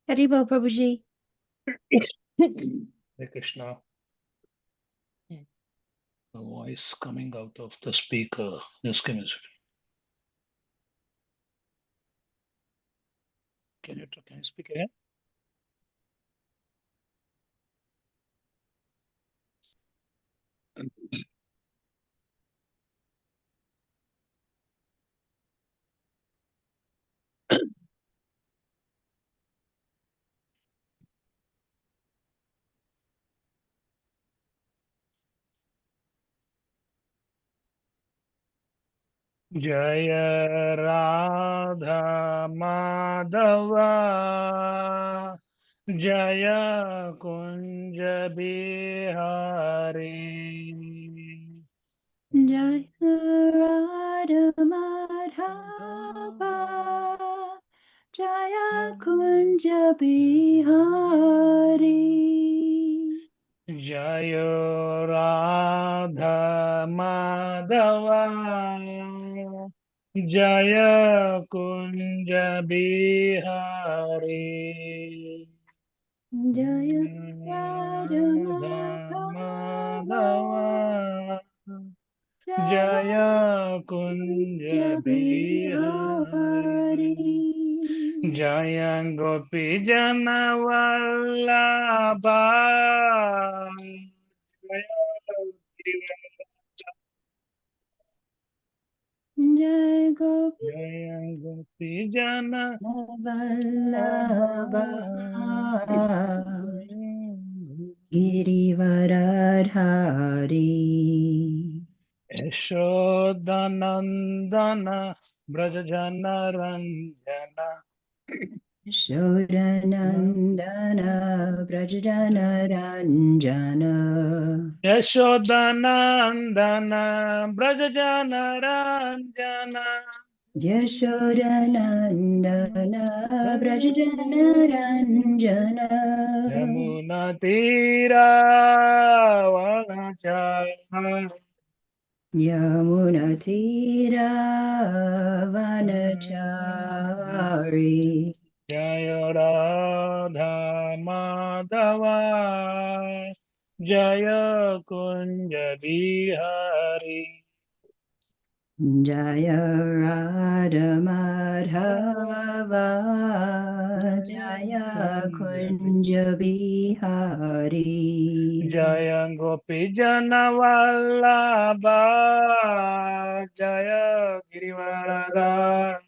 Haribol, Prabhuji. Hare Krishna. The voice coming out of the speaker. Just give me a second. Can you speak again? Jaya Radha Madhava Jaya Kunja Bihari Jaya Radha Madhava Jaya Kunja Bihari Jaya Radha Madhava Jaya Kunja Bihari Jaya Radha Radha Madhava Madhava Jaya Jaya Kunja Kunja Bihari Bihari Jaya Gopi Jana Vallabha Jai Gopi Jaya Gopi Jana Vallabha Girivaradhari Yashodanandana Brajajana Ranjana Shodanandana Brajadana Ranjana Yashodanandana Brajajana Ranjana Yashodanandana Brajadana Ranjana Yamuna Tira Vanachara Yamuna Tira Vanachari Jaya Radha Madhava Jaya Kunja Bihari Jaya Radha Madhava Jaya Kunja Bihari Jaya Gopi Jana Vallabha Jaya Girivaradari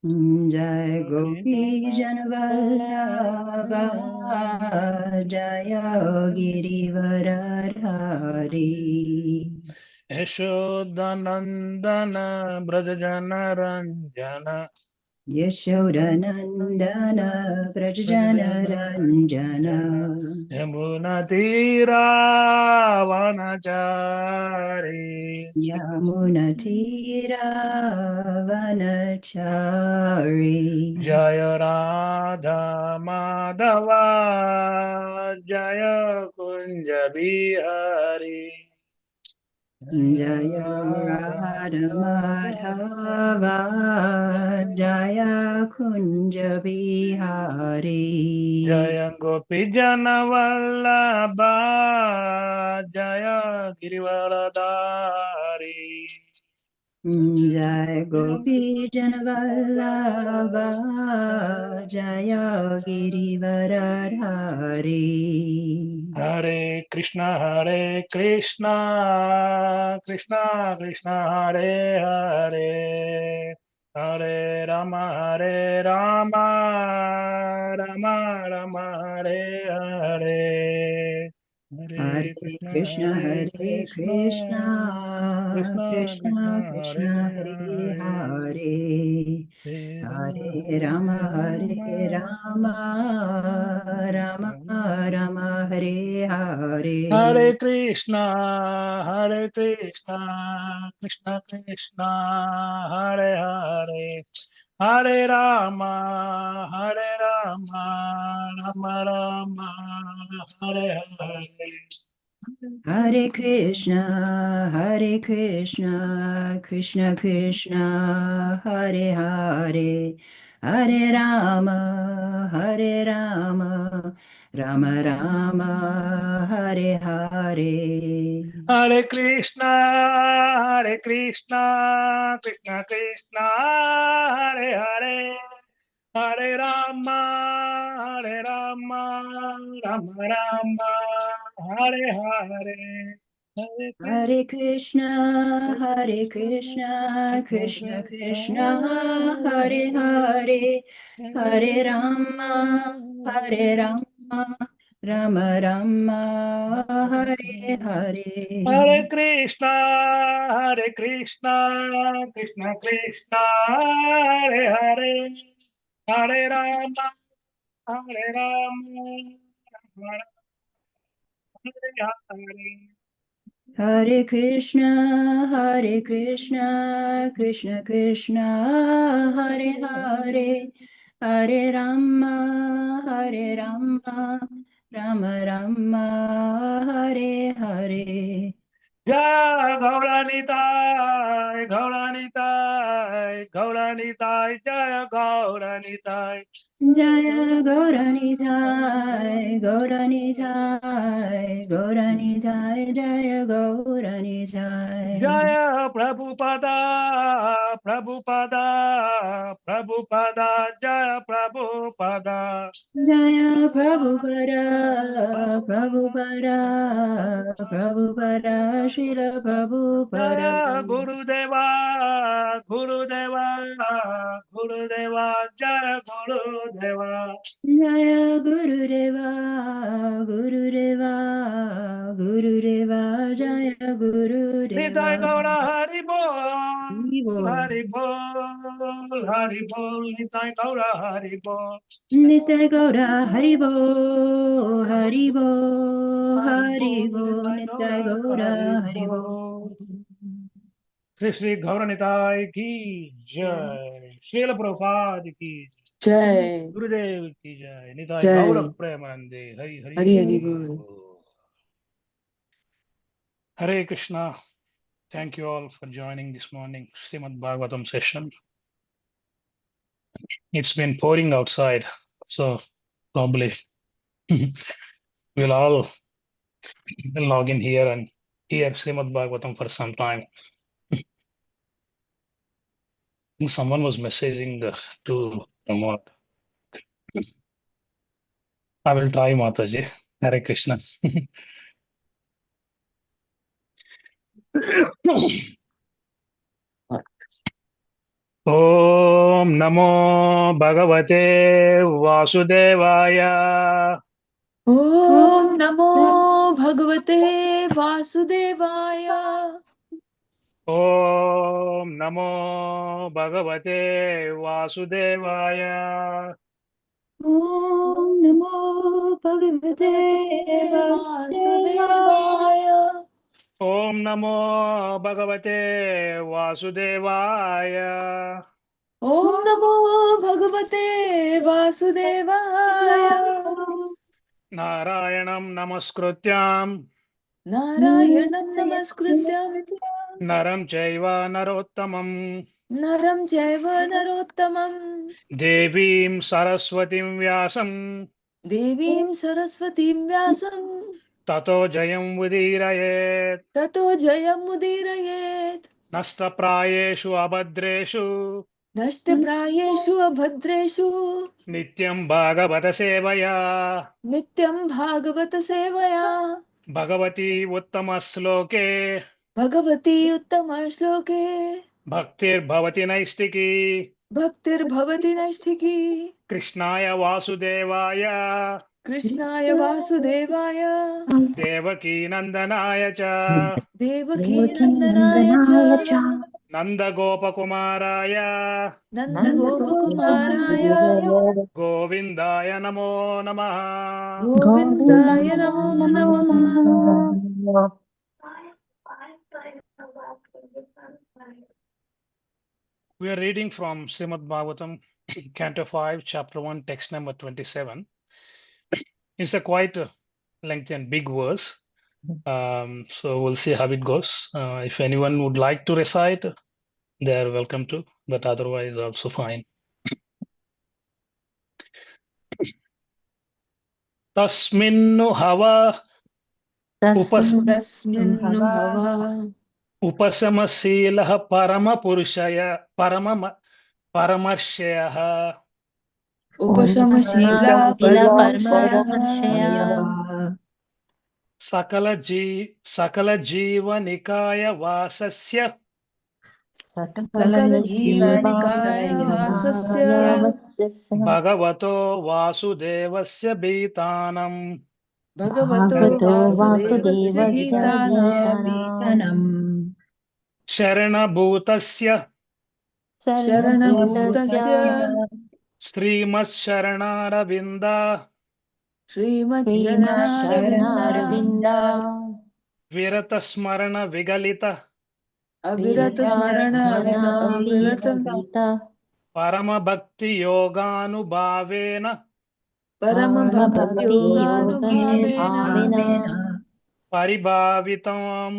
Jai Gopi Janvallabha Jaya Girivaradhari Yashodanandana Brajajana Ranjana Yashodanandana Brajjana Ranjana Yamuna Tira Vanachari Yamuna Tira Vanachari Jaya Radha Madhava Jaya Kunja Bihari Jaya Radha Madhava Jaya Kunja Bihari Jaya Gopi Jana Vallabha Jaya Girivaradari Jai Gopi Janvallabha Jaya Girivaradhari Hare Krishna Krishna Krishna Hare Hare Hare Rama Rama Rama Hare Hare Hare Krishna Hare Krishna Krishna Krishna Krishna Hare Krishna Hare Hare Hare Hare Rama Hare Rama Rama Rama Hare Hare Hare Krishna, Krishna Krishna, Hare Hare, Hare Rama, Rama Rama, Hare Hare. Hare Krishna, Krishna Krishna, Hare Hare, Hare Rama, Hare Rama, Rama Rama, Hare Hare. Hare Krishna, Krishna Krishna, Hare Hare, Hare Rama, Rama Rama, Hare Hare. Hare Krishna, Hare Krishna, Krishna Krishna, Hare Hare, Hare Rama, Hare Rama, Rama Rama, Hare Hare. Hare Krishna, Krishna Krishna, Hare Hare, Hare Rama, Rama Hare Hare. Hare Krishna, Krishna Krishna, Hare Hare, Hare Rama, Rama Rama, Hare Hare. Jai Gauranitai, Gauranitai, Gauranitai, Jai Gauranitai. Jaya Gaurani Jai, Gaurani Jai, Gaurani Jai, Jaya Gaurani Jai. Jaya Prabhupada, Prabhupada, Prabhupada, Jaya Prabhupada. Jaya Prabhupada, Prabhupada, Prabhupada, Srila Prabhupada. Jaya Gurudeva, Gurudeva, Gurudeva, Jaya Gurudeva. Jaya Gurudeva, Gurudeva, Gurudeva, Jaya Nitai Gurudeva. Gaura Haribo, Vivo. Haribol, Haribol, Nitai Gaura Haribo. Nitya Gaura Haribo, Haribo, Haribol, Haribo, Nitai Nitya Gaura Gaura Haribo. Haribo. Shri Gaura Nitai ki jai. Srila Prabhupada ki jai. Jai, Gurudev ki jai. Nitai Gaura Jai, Premanande. Hari Hari Hari Hari Bol. Bol. Hare Krishna. Thank you all for joining this morning Śrīmad-Bhāgavatam session. It's been pouring outside, so probably we'll all log in here and hear Śrīmad-Bhāgavatam for some time. Someone was messaging to Pramod. I will try, Mataji. Hare Krishna. Om Namo Bhagavate Vasudevaya. Om Namo Bhagavate Vasudevaya. Om Namo Bhagavate Vasudevaya. Om Namo Bhagavate Vasudevaya. Om Namo Bhagavate Vasudevaya. Om Namo Bhagavate Vasudevaya. Narayanam Namaskrutyam Narayanam Namaskrityam Naram Chaiva Narottamam Naram Jaiva Narottamam Devim Saraswatim Vyasam Devim Saraswatim Vyasam Tato Jayam Udirayet Tato Jayam Mudirayet Nashtaprayeshu Abhadreshu Nashtaprayeshu Abhadreshu Nityam Bhagavata Sevaya Nityam Bhagavata Sevaya Bhagavati Uttama Sloke Bhagavati Uttama Shloke Bhaktir Bhavati Naistiki Bhaktir Bhavati Nashtiki Krishnaya Vasudevaya Krishnaya Vasudevaya Devaki Nandanaya Cha Devaki Devaki Nandanaya Nandanaya Cha Cha. Nanda Gopakumaraya Nanda Nanda Gopakumaraya Gopinaaya. Govindaya Namo Namaha. Govindaya Namo Namaha. Govindaya. We are reading from Srimad-Bhāgavatam, Canto 5, Chapter 1, text number 27. It's a quite lengthy and big verse. So we'll see how it goes. If anyone would like to recite, they are welcome to, but otherwise also fine. Tasminnu hava तस्मिन्नु हवा उपशमशीलः परमर्षयः उपशमशीला परमर्षयः सकलजीवनिकाय वासस्य सकलजीवनिकाय वासस्य भगवतो वासुदेवस्य बीतानम् भगवतो वासुदेवस्य गीतानाम् शरणभूतस्य शरणभूतस्य श्रीमच्छरणारविन्दा श्रीमच्छरणारविन्दा विरतस्मरण विगलित अविरतस्मरण अविरत परमभक्तियोगानुभावेन परमभक्तियोगानुभावेन परिभावितां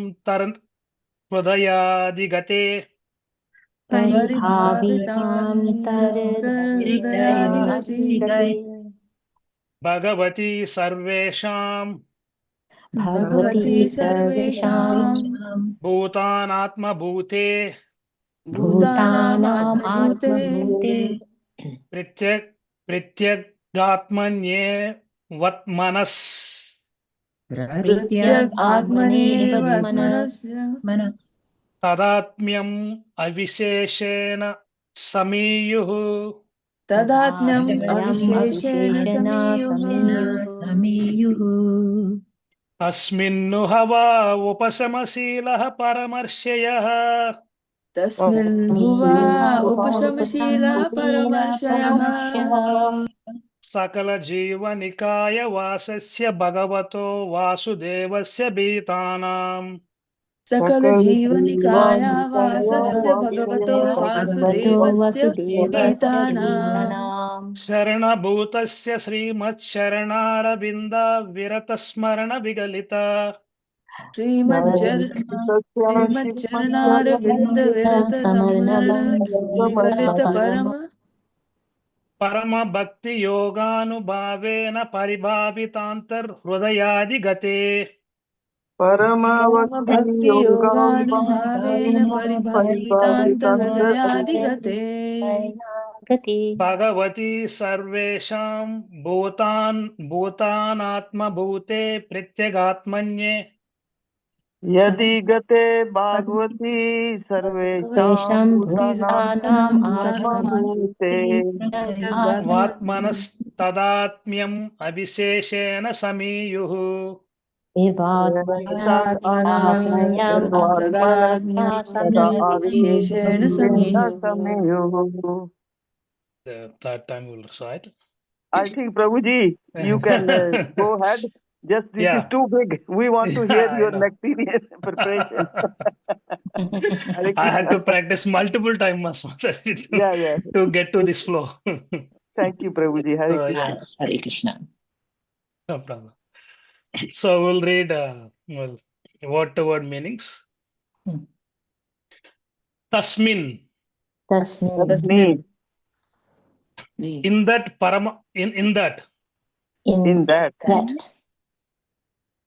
हृदयादिगते परिभावितान्तर्हृदयादिगते भगवती सर्वेषां भगवती सर्वेषां भूतानात्मभूते भूतानामात्मभूते प्रत्यगात्मन्येवत्मनस् प्रत्यगात्मनेव तदात्म्यम् अविशेषेण समीयुः तदात्म्यम् अविशेषेण समीयुः तस्मिन्नु हवा उपशमशीलः परमर्षयः तस्मिन् हुवा उपशमशीलः परमर्षयः सकलजीवनिकाय वासस्य भगवतो वासुदेवस्य बीतानाम् सकलजीवनिकाय वासस्य भगवतो वासुदेवस्य गीतानाम् शरणभूतस्य श्रीमच्छरणारविन्द विरतस्मरण विगलित श्रीमच्चरणारविन्द विरत सम्मरण विगलित परमभक्तियोगानुभावेन परिभावितान्तर्हृदयादिगते परमभक्तियोगानुभावेन परिभावितान्तर्हृदयादिगते भगवती सर्वेषां भूतानात्मभूते प्रत्यगात्मन्ये यदि गते भागवती सर्वेषां भूतानाम् आत्मभूते वात्मनस्तदात्म्यम् अविशेषेण समीयुः विशेषेण समीयुः The third time we'll recite. I think Prabhuji, you can go ahead. Just this is too big. We want to hear your experience preparation. I had to practice multiple times to get to this flow. Thank you, Prabhuji. Hare Krishna. Yes, Hare Krishna. No problem. So we'll read word to word meanings. Tasmin. In that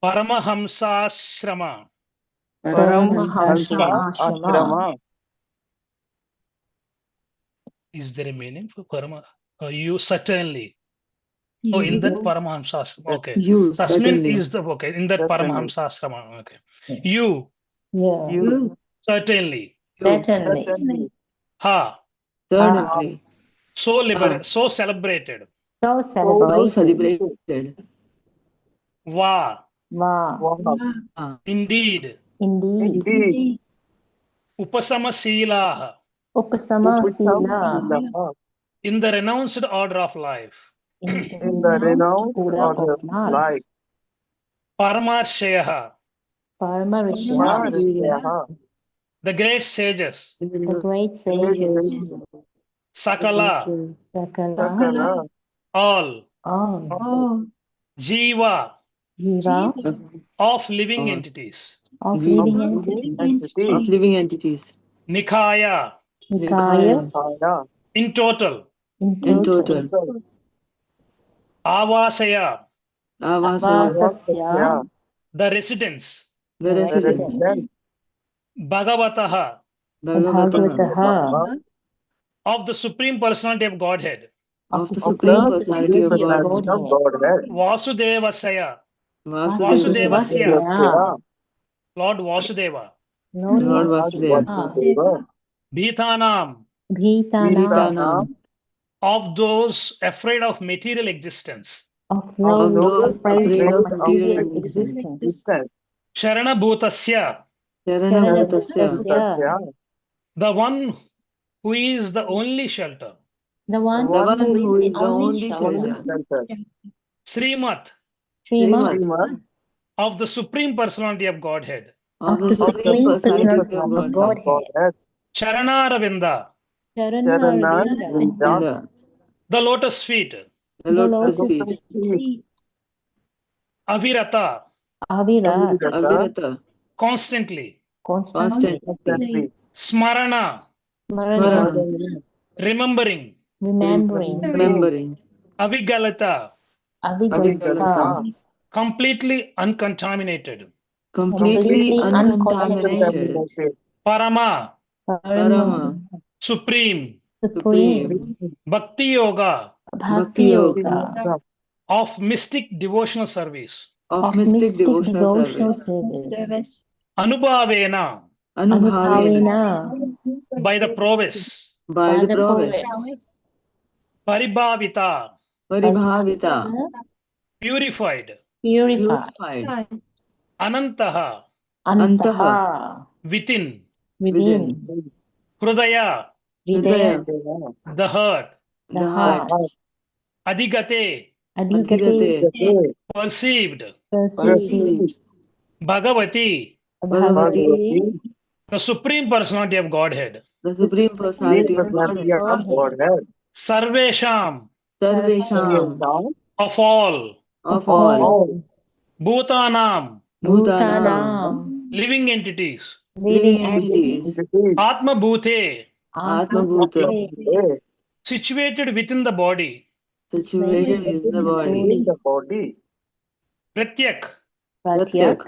Paramahamsashrama. Is there a meaning for Parama? You certainly. Oh, in that Paramahamsashrama. Okay. Tasmin is the okay. In that Paramahamsashrama. Okay. Yes. You. Certainly. Ha. Certainly. So celebrated. So celebrated. Va. Indeed. Upasama in the renounced order of life. Paramarshaya. The great sages. Sakala. All. Jiva. Of living entities. Nikaya. In total. Avasaya. Avasasya. the residence, The residence. residence Bhagavataha, Bhagavataha. of the Supreme Personality of Godhead, Of the of Supreme the Personality of Supreme Personality Godhead. of Godhead. Vasudevasya, Vasudevasya. Vasudevasya. Lord Vasudeva, Lord Vasudeva. Vasudeva. Bhitanam, Vitanam. of those afraid of material existence, Of those afraid of material existence. existence. Sharanabhutasya, Sharanabhutasya. Vasudevasya. the one who is the only shelter, The one who is the only shelter. Shelter. Srimad, Śrīmad. Śrīmad. of the Supreme Personality of Godhead, Of the Supreme Personality of Godhead. Godhead. Charanaravindha, Charanarvinda. the lotus feet, The lotus feet. Avirata, Avirata. constantly, Constantly. Smarana, Smarana. remembering, Remembering. Avigalata, Avigalata. completely uncontaminated, Completely uncontaminated. Parama, Parama. supreme, Supreme. Bhakti Yoga, Bhakti Yoga. of mystic devotional service, Of mystic devotional service. Anubhavena, Anubhavena. by the prowess, By the prowess. Paribhavita, Paribhavita. purified, Purified. Anantaha, Antaha. within, Within. Hrudaya, Hridaya. the heart, The heart. Adhigate, Adhigate. perceived, Perceived. Bhagavati, Bhagavati. the Supreme Personality of Godhead, The Supreme Personality of Godhead. Sarvesham, Sarvesham. of all, Of all. Bhutanam, Bhutanam. living entities, Living entities. Atma Bhute, Atmabhuta. situated within the body, Situated in the body. The body. Pratyak, Pratyak.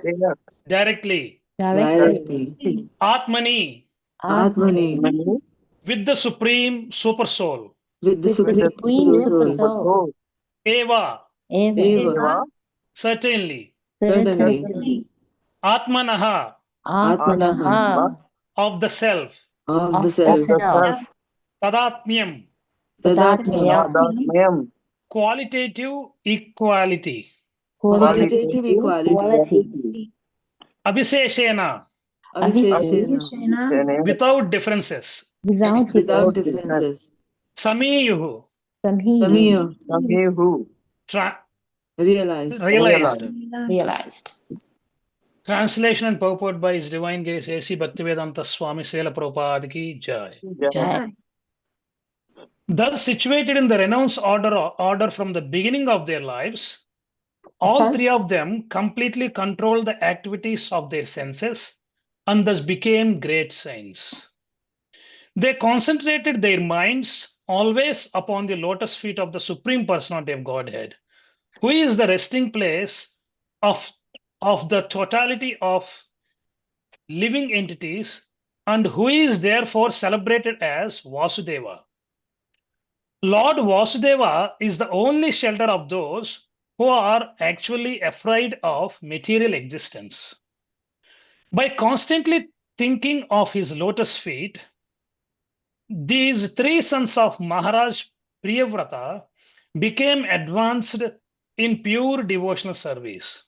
directly, Directly. Atmani, Atmani. with the Supreme Super Soul, With the Supreme Soul. Eva, Eva. certainly, Certainly. Atmanaha, Atmanaha. of the Self, Of the self. Tadatmyam, Tadatmyam. qualitative equality, Qualitative equality. Abhiseshena, Avisheshena. without differences, Without differences. Samiyuhu, Samiya. Realized. Realized. Translation and purport by His Divine Grace A.C. Bhaktivedanta Swami Srila Prabhupada ki Jai. Thus situated in the renounced order from the beginning of their lives, all three of them completely controlled the activities of their senses and thus became great saints. They concentrated their minds always upon the lotus feet of the Supreme Personality of Godhead, who is the resting place of the totality of living entities and who is therefore celebrated as Vasudeva. Lord Vasudeva is the only shelter of those who are actually afraid of material existence. By constantly thinking of his lotus feet, these three sons of Maharaj Priyavrata became advanced in pure devotional service.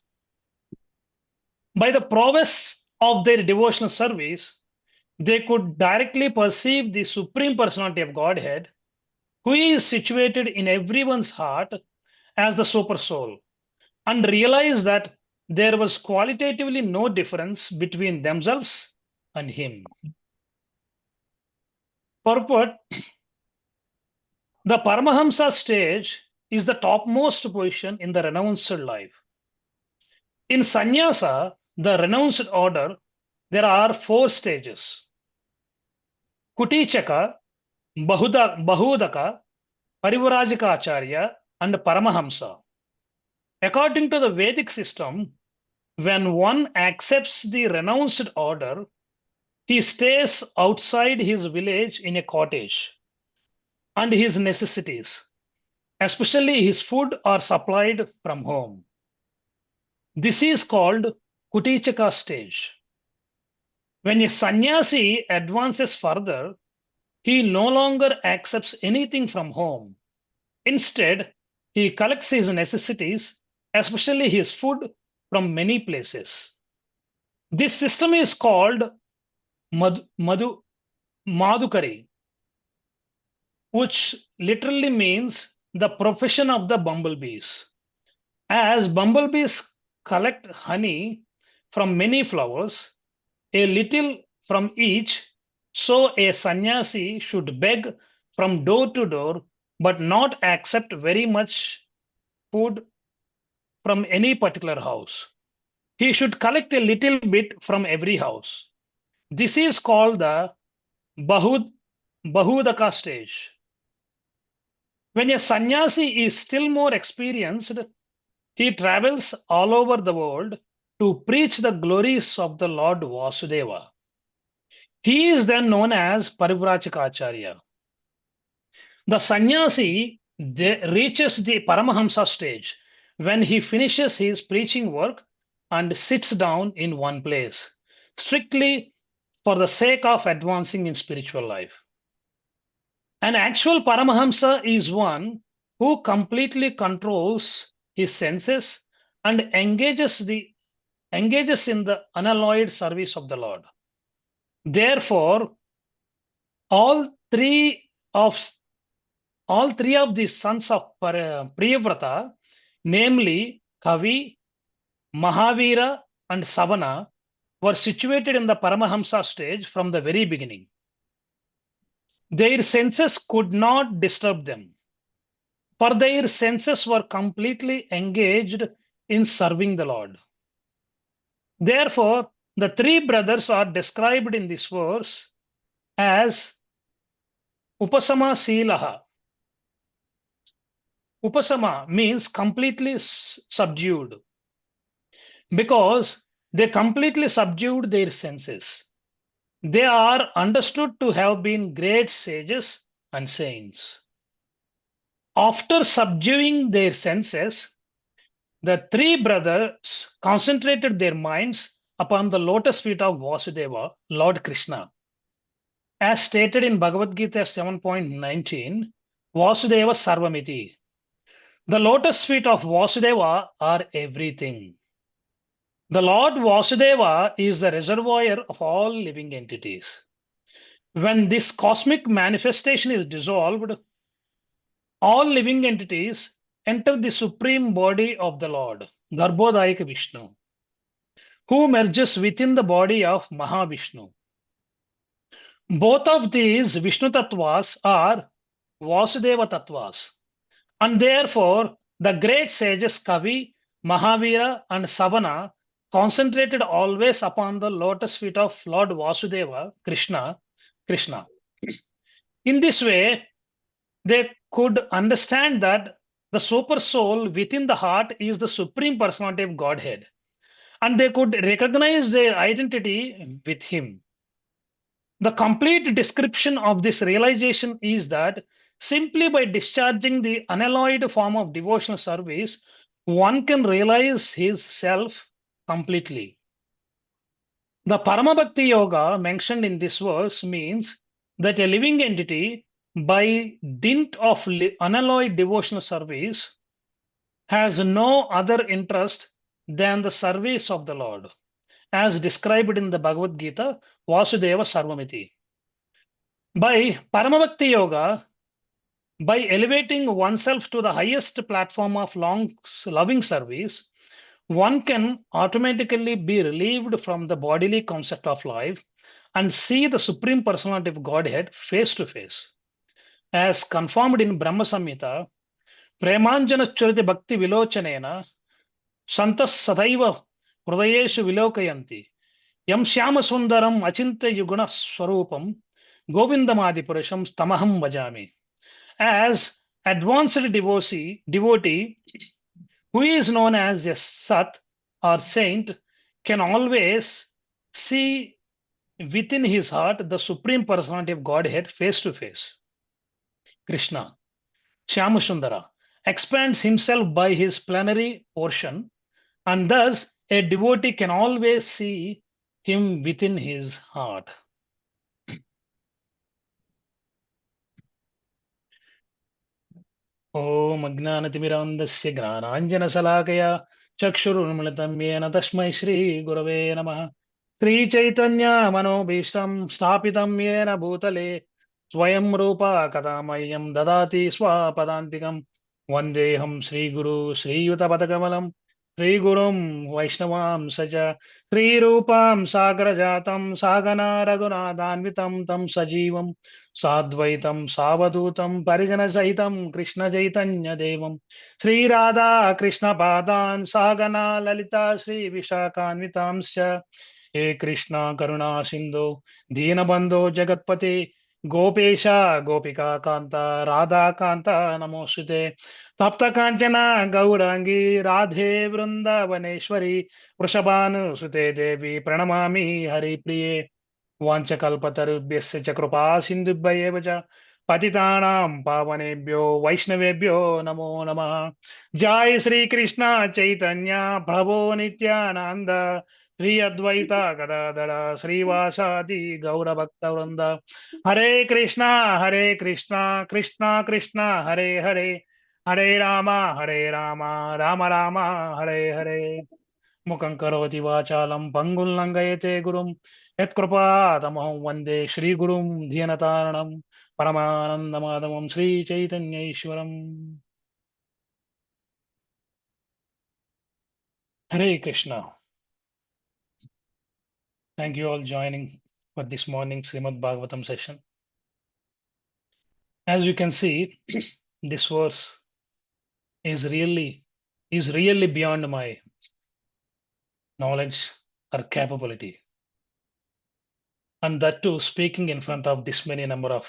By the prowess of their devotional service, they could directly perceive the Supreme Personality of Godhead, who is situated in everyone's heart as the Super Soul, and realize that there was qualitatively no difference between themselves and him. Purport: the Paramahamsa stage is the topmost position in the renounced life. In Sannyasa, the renounced order, there are 4 stages: Kutichaka, Bahudaka, Parivrajika Acharya, and Paramahamsa. According to the Vedic system, when one accepts the renounced order, he stays outside his village in a cottage, and his necessities, especially his food, are supplied from home. This is called Kutichaka stage. When a sannyasi advances further, he no longer accepts anything from home. Instead, he collects his necessities, especially his food, from many places. This system is called Madhukari, which literally means the profession of the bumblebees. As bumblebees collect honey from many flowers, a little from each, so a sannyasi should beg from door to door, but not accept very much food from any particular house. He should collect a little bit from every house. This is called the Bahudaka stage. When a sannyasi is still more experienced, he travels all over the world to preach the glories of the Lord Vasudeva. He is then known as Parivrajikacharya. The sannyasi reaches the Paramahamsa stage when he finishes his preaching work and sits down in one place, strictly for the sake of advancing in spiritual life. An actual Paramahamsa is one who completely controls his senses and engages in the unalloyed service of the Lord. Therefore, all three of the sons of Priyavrata, namely Kavi, Mahavira, and Savana, were situated in the Paramahamsa stage from the very beginning. Their senses could not disturb them, for their senses were completely engaged in serving the Lord. Therefore, the three brothers are described in this verse as Upasama Silaha. Upasama means completely subdued, because they completely subdued their senses. They are understood to have been great sages and saints. After subduing their senses, the three brothers concentrated their minds upon the lotus feet of Vasudeva, Lord Krishna. As stated in Bhagavad Gita 7.19, Vasudeva Sarvamiti. The lotus feet of Vasudeva are everything. The Lord Vasudeva is the reservoir of all living entities. When this cosmic manifestation is dissolved, all living entities enter the supreme body of the Lord, Garbhodayika Vishnu, who merges within the body of Mahavishnu. Both of these Vishnu Tattvas are Vasudeva Tattvas, and therefore the great sages Kavi, Mahavira, and Savana concentrated always upon the lotus feet of Lord Vasudeva, Krishna. In this way, they could understand that the super soul within the heart is the Supreme Personality of Godhead, and they could recognize their identity with Him. The complete description of this realization is that simply by discharging the unalloyed form of devotional service, one can realize his self completely. The Paramabhakti Yoga mentioned in this verse means that a living entity, by dint of unalloyed devotional service, has no other interest than the service of the Lord, as described in the Bhagavad Gita, Vasudeva Sarvamiti. By Paramabhakti Yoga, by elevating oneself to the highest platform of loving service, one can automatically be relieved from the bodily concept of life and see the Supreme Personality of Godhead face to face. As confirmed in Brahma Samhita, Premanjana Churiti Bhakti Vilochanena, Santas Sadaiva Hridayeshu Vilokayanti, Yam Shyama Sundaram Achintya Yuguna Swarupam, Govindamadi Purusham Tamaham Vajami. As advanced devotee, who is known as a Sat or saint, can always see within his heart the Supreme Personality of Godhead face to face. Krishna, Shyamasundara, expands himself by his plenary portion, and thus a devotee can always see him within his heart. Om Ajnanatimirandasya Gnananjanasalakaya Chakshurunmilitam Yena Tasmai Shri Gurave Namah. Sri Chaitanya Manobhishtam Sthapitam Yena Bhutale Swayam Rupa Kadamayam Dadati Swapadantikam Vandeham Sri Guru Sri Yutapadakamalam Sri Gurum Vaishnavam Saja Sri Rupam Sagrajatam Sagana Raghunathanvitam Tam Sajivam Sadvaitam Savadutam Parijana Sahitam Krishna Chaitanya Devam Sri Radha Krishna Padan Sagana Lalita Sri Vishakhanvitamscha He Krishna Karuna Sindhu Deenabandho Jagatpate Gopesha Gopika Kanta Radha Kanta Namosute Tapta Kanchana Gaurangi Radhe Vrindavaneshwari Vrishabhanu Sute Devi Pranamami Hari Priye Vanchakalpatarubhyasya cha kripa sindhubhayeva cha patitanam pavanebhyo vaishnavebhyo namo namah. Jai Sri Krishna Chaitanya Prabhu Nityananda Sri Advaita Gadadara Sri Vasadi Gaura Bhakta Vrinda Hare Krishna Krishna Krishna Hare Hare Hare Rama Rama Rama Hare Hare Mukhaṁ karoti vācālam pangul langayate gurum yatkrupatamaham vande Shri Gurum Dhyanatāranam Paramanandamadamam Sri Chaitanya Ishwaram. Hare Krishna. Thank you all joining for this morning's Śrīmad-Bhāgavatam session. As you can see, this verse is really beyond my knowledge or capability. And that too, speaking in front of this many number of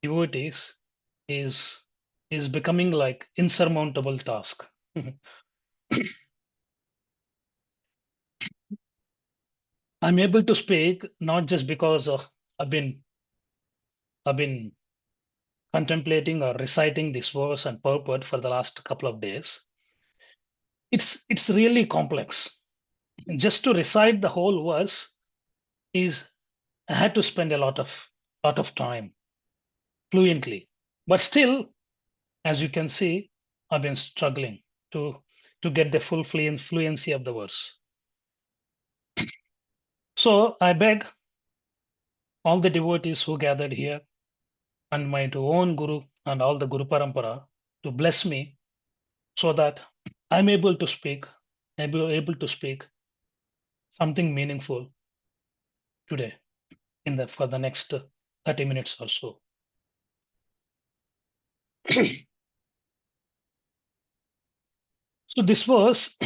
devotees is becoming like insurmountable task. I'm able to speak not just because of I've been contemplating or reciting this verse and purport for the last couple of days. It's really complex. Just to recite the whole verse I had to spend a lot of time fluently. But still, as you can see, I've been struggling to get the full fluency of the verse. So I beg all the devotees who gathered here and my own Guru and all the Guru Parampara to bless me so that I'm able to speak something meaningful today for the next 30 minutes or so. So this was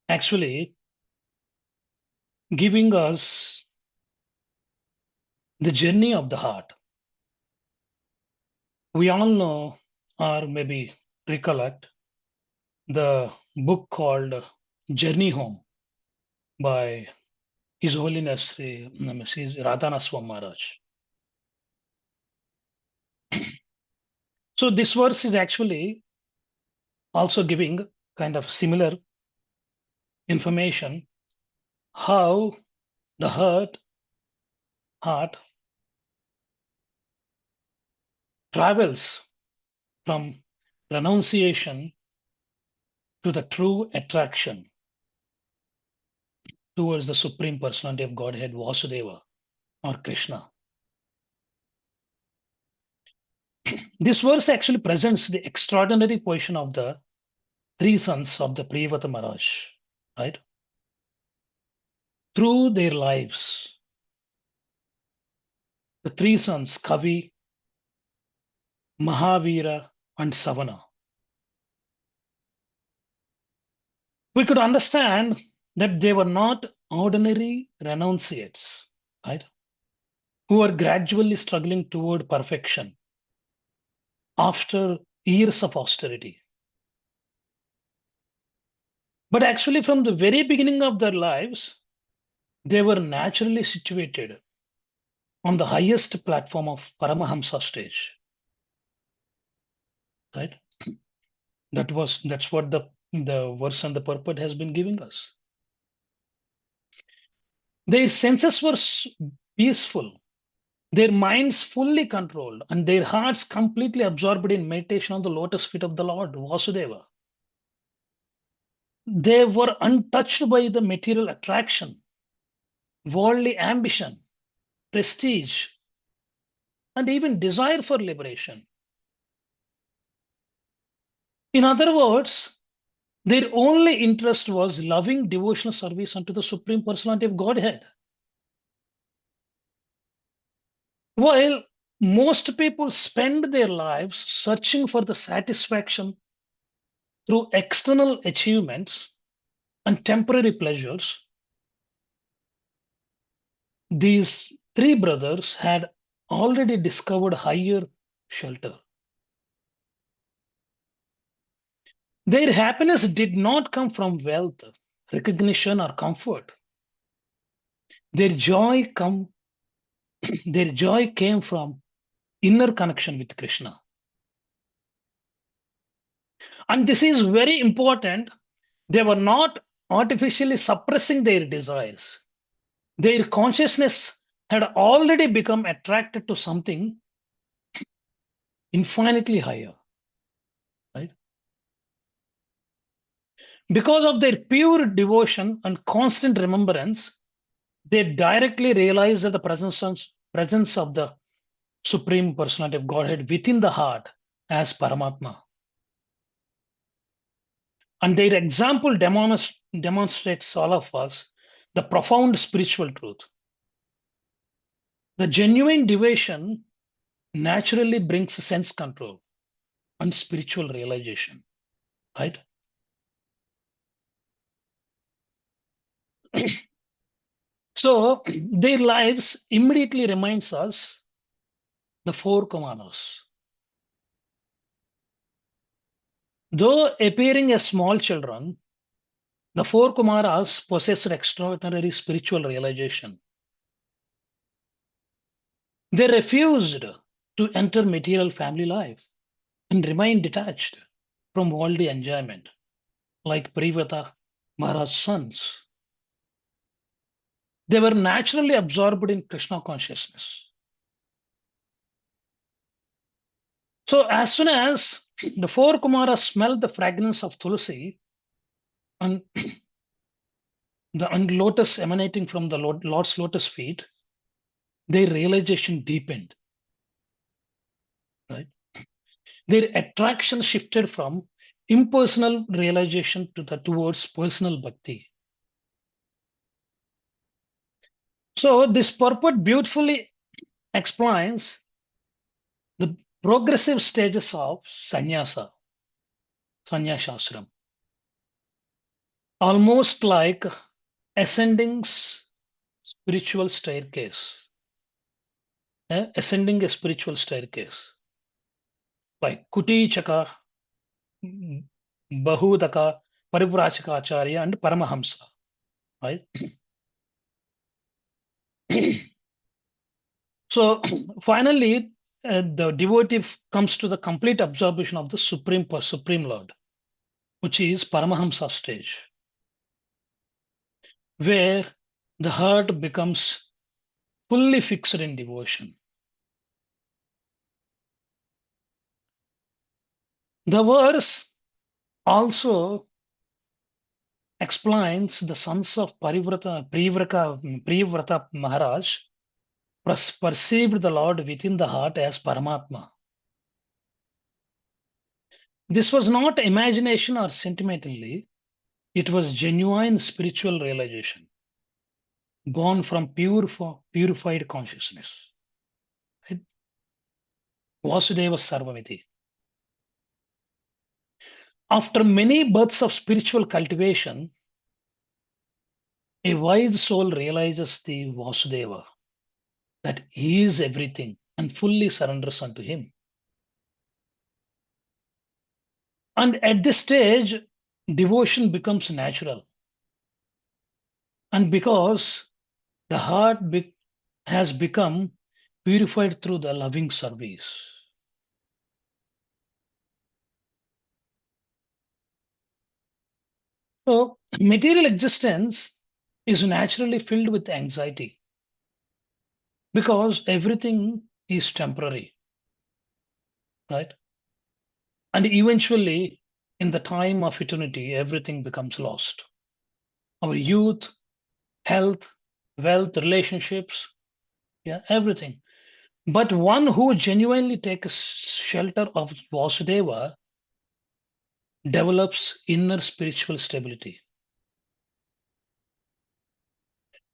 actually giving us the journey of the heart. We all know or maybe recollect the book called Journey Home by His Holiness Sri Radhana Swami Maharaj. So this verse is actually also giving kind of similar information how the heart travels from renunciation to the true attraction towards the Supreme Personality of Godhead, Vasudeva or Krishna. This verse actually presents the extraordinary position of the three sons of the Priyavata Maharaj, right? Through their lives, the three sons, Kavi, Mahavira, and Savana. We could understand that they were not ordinary renunciates, right? Who were gradually struggling toward perfection after years of austerity. But actually, from the very beginning of their lives, they were naturally situated on the highest platform of Paramahamsa stage. Right? That's what the verse and the purport has been giving us. Their senses were peaceful, their minds fully controlled, and their hearts completely absorbed in meditation on the lotus feet of the Lord, Vasudeva. They were untouched by the material attraction, worldly ambition, prestige, and even desire for liberation. In other words, their only interest was loving devotional service unto the Supreme Personality of Godhead. While most people spend their lives searching for the satisfaction through external achievements and temporary pleasures, these three brothers had already discovered higher shelter. Their happiness did not come from wealth, recognition, or comfort. Their joy came from inner connection with Krishna. And this is very important. They were not artificially suppressing their desires. Their consciousness had already become attracted to something infinitely higher. Right? Because of their pure devotion and constant remembrance, they directly realized that the presence of the Supreme Personality of Godhead within the heart as Paramatma. And their example demonstrates all of us the profound spiritual truth. The genuine devotion naturally brings sense control and spiritual realization, right? So their lives immediately reminds us the four Kumaras. Though appearing as small children, the four Kumaras possessed extraordinary spiritual realization. They refused to enter material family life and remain detached from worldly enjoyment, like Privata Maharaj's sons. They were naturally absorbed in Krishna consciousness. So as soon as the four Kumaras smelled the fragrance of Tulsi and the lotus emanating from the Lord's lotus feet, their realization deepened. Right? Their attraction shifted from impersonal realization towards personal bhakti. So this purport beautifully explains the progressive stages of sannyasashram, almost like ascending spiritual staircase, ascending a spiritual staircase, like Kuti-chaka, Bahudaka, Parivrachakacharya, and Paramahamsa, right? So finally, the devotee comes to the complete absorption of the Supreme Lord, which is Paramahamsa stage, where the heart becomes fully fixed in devotion. The verse also explains the sons of Privrata Maharaj perceived the Lord within the heart as Paramatma. This was not imagination or sentimentally, it was genuine spiritual realization, born from purified consciousness. Right? Vasudeva Sarvamiti. After many births of spiritual cultivation, a wise soul realizes the Vasudeva, that he is everything, and fully surrenders unto him. And at this stage, devotion becomes natural. And because the heart has become purified through the loving service. So, material existence is naturally filled with anxiety because everything is temporary, right? And eventually, in the time of eternity, everything becomes lost. Our youth, health, wealth, relationships, yeah, everything. But one who genuinely takes shelter of Vasudeva develops inner spiritual stability.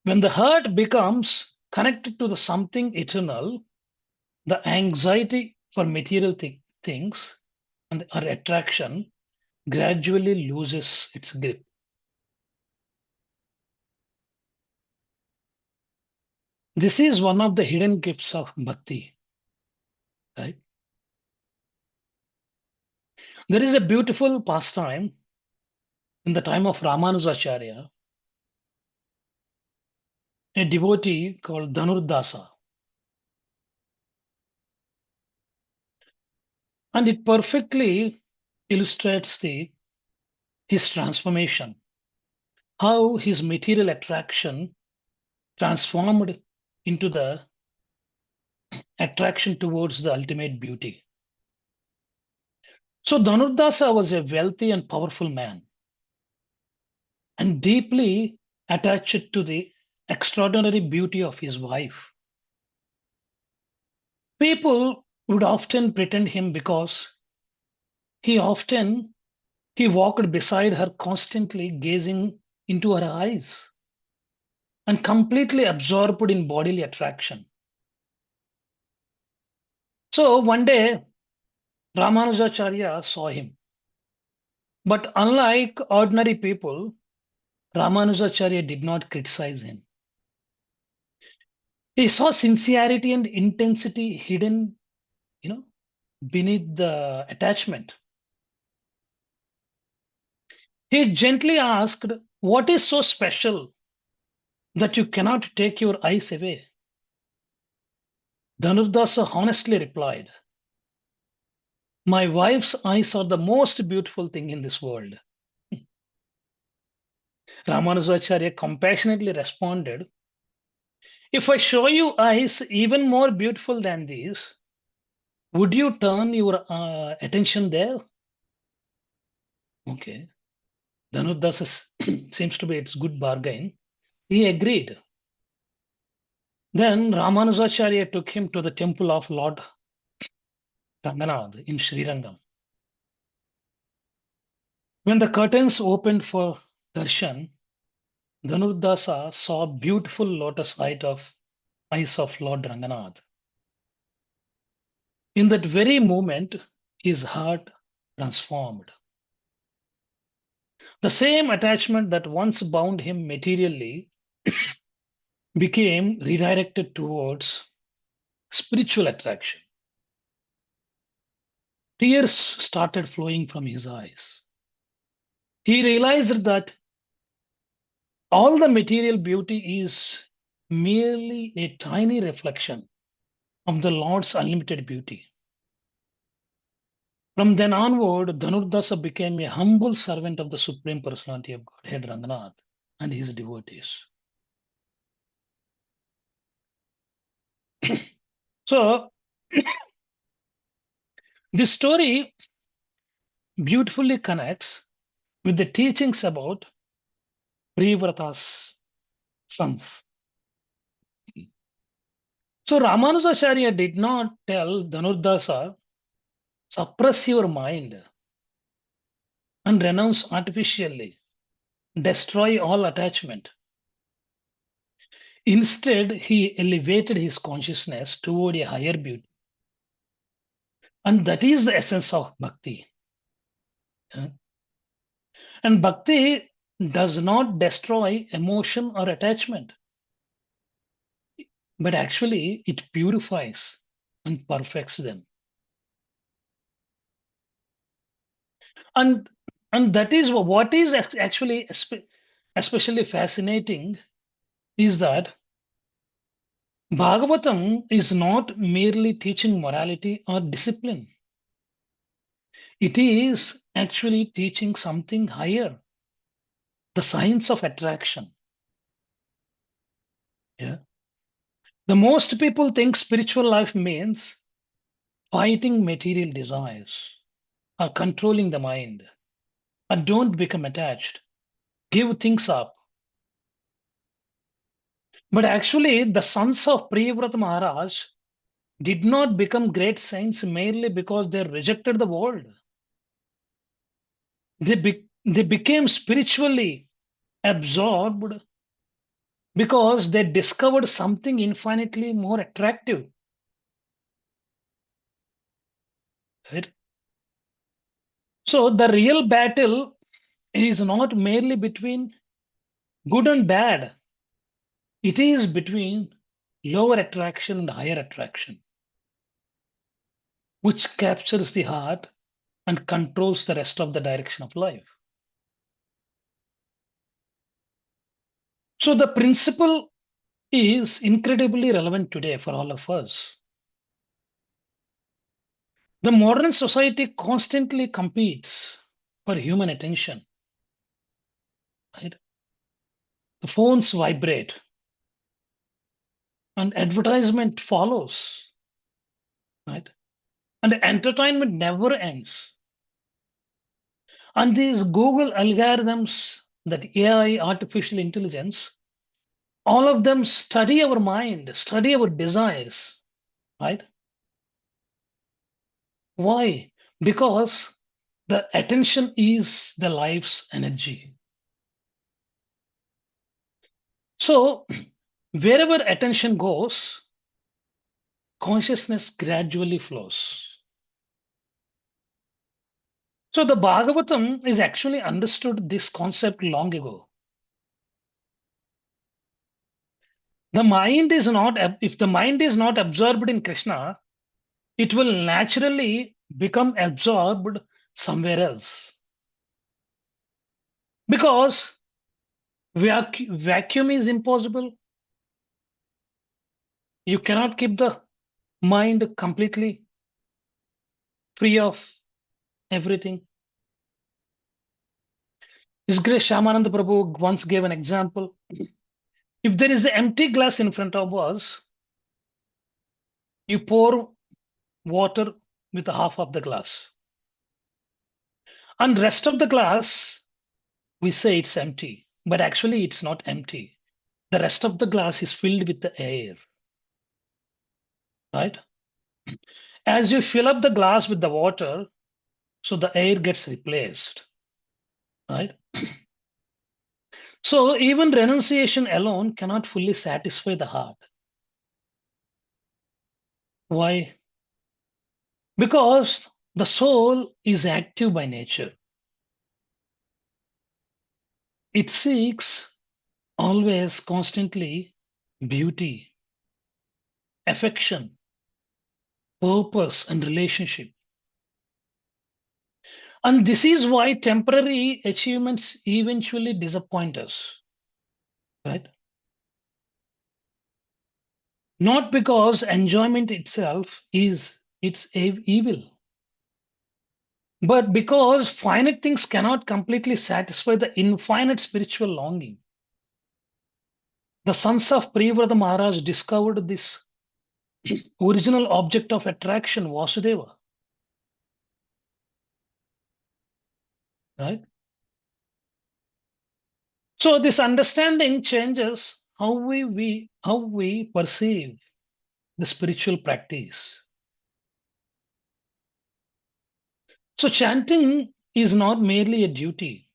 When the heart becomes connected to the something eternal, the anxiety for material things and our attraction gradually loses its grip. This is one of the hidden gifts of bhakti, right? There is a beautiful pastime in the time of Ramanujacharya, a devotee called Dhanurdasa. And it perfectly illustrates his transformation, how his material attraction transformed into the attraction towards the ultimate beauty. So Dhanurdasa was a wealthy and powerful man and deeply attached to the extraordinary beauty of his wife. People would often pretend him because he walked beside her constantly gazing into her eyes and completely absorbed in bodily attraction. So one day, Ramanujacharya saw him. But unlike ordinary people, Ramanujacharya did not criticize him. He saw sincerity and intensity hidden, beneath the attachment. He gently asked, "What is so special that you cannot take your eyes away?" Dhanurdasa honestly replied, "My wife's eyes are the most beautiful thing in this world." Ramanujacharya compassionately responded, "If I show you eyes even more beautiful than these, would you turn your attention there?" Okay. Dhanurdasa seems to be its good bargain. He agreed. Then Ramanujacharya took him to the temple of Lord Ranganath in Srirangam. When the curtains opened for darshan, Dhanurdasa saw beautiful lotus eyes of Lord Ranganath. In that very moment, his heart transformed. The same attachment that once bound him materially became redirected towards spiritual attraction. Tears started flowing from his eyes. He realized that all the material beauty is merely a tiny reflection of the Lord's unlimited beauty. From then onward, Dhanurdasa became a humble servant of the Supreme Personality of Godhead Ranganath and his devotees. So, this story beautifully connects with the teachings about Priyavrata's sons. So, Ramanujacharya did not tell Dhanurdasa, "Suppress your mind and renounce artificially, destroy all attachment." Instead, he elevated his consciousness toward a higher beauty. And that is the essence of bhakti. And bhakti does not destroy emotion or attachment, but actually it purifies and perfects them. And And that is what is actually especially fascinating is that Bhagavatam is not merely teaching morality or discipline. It is actually teaching something higher, the science of attraction. Yeah. The most people think spiritual life means fighting material desires or controlling the mind, or don't become attached, give things up. But actually, the sons of Priyavrata Maharaj did not become great saints merely because they rejected the world. They became spiritually absorbed because they discovered something infinitely more attractive. Right? So the real battle is not merely between good and bad. It is between lower attraction and higher attraction, which captures the heart and controls the rest of the direction of life. So the principle is incredibly relevant today for all of us. The modern society constantly competes for human attention. Right? The phones vibrate and advertisement follows. Right? And the entertainment never ends. And these Google algorithms, that AI, artificial intelligence, all of them study our mind, study our desires. Right? Why? Because the attention is the life's energy. So, wherever attention goes, consciousness gradually flows. So, the Bhagavatam is actually understood this concept long ago. The mind is not, if the mind is not absorbed in Krishna, it will naturally become absorbed somewhere else. Because vacuum is impossible. You cannot keep the mind completely free of everything. His Grace Shyamananda Prabhu once gave an example. If there is an empty glass in front of us, you pour water with half of the glass. And rest of the glass, we say it's empty, but actually it's not empty. The rest of the glass is filled with the air, right? As you fill up the glass with the water, so the air gets replaced, right? So even renunciation alone cannot fully satisfy the heart. Why? Because the soul is active by nature. It seeks always, constantly beauty, affection, purpose, and relationship. And this is why temporary achievements eventually disappoint us, right? Not because enjoyment itself is evil, but because finite things cannot completely satisfy the infinite spiritual longing. The sons of Priyavrata Maharaj discovered this original object of attraction, Vasudeva, right? So this understanding changes how we perceive the spiritual practice. So chanting is not merely a duty.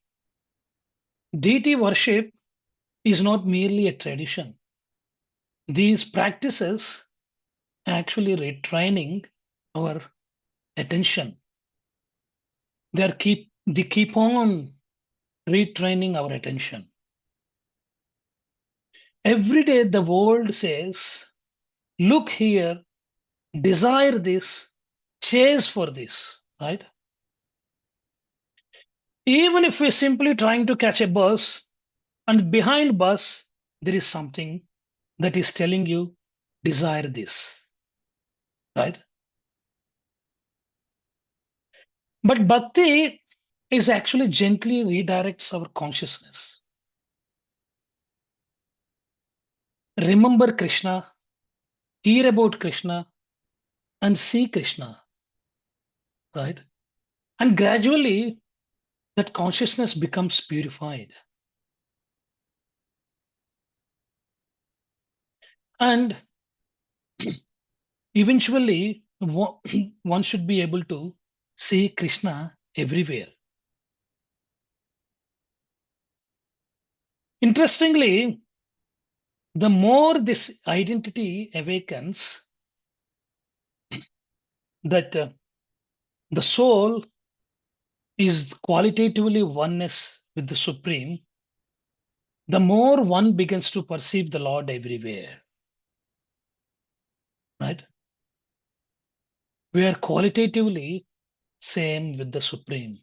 Deity worship is not merely a tradition. These practices actually retraining our attention. They keep on retraining our attention. Every day the world says, look here, desire this, chase for this, right? Even if we're simply trying to catch a bus, and behind bus, there is something that is telling you, desire this, right? But bhakti is actually gently redirects our consciousness. Remember Krishna, hear about Krishna, and see Krishna, right? And gradually, that consciousness becomes purified. And eventually, one should be able to see Krishna everywhere. Interestingly, the more this identity awakens, that the soul is qualitatively oneness with the Supreme, the more one begins to perceive the Lord everywhere. Right? We are qualitatively same with the Supreme.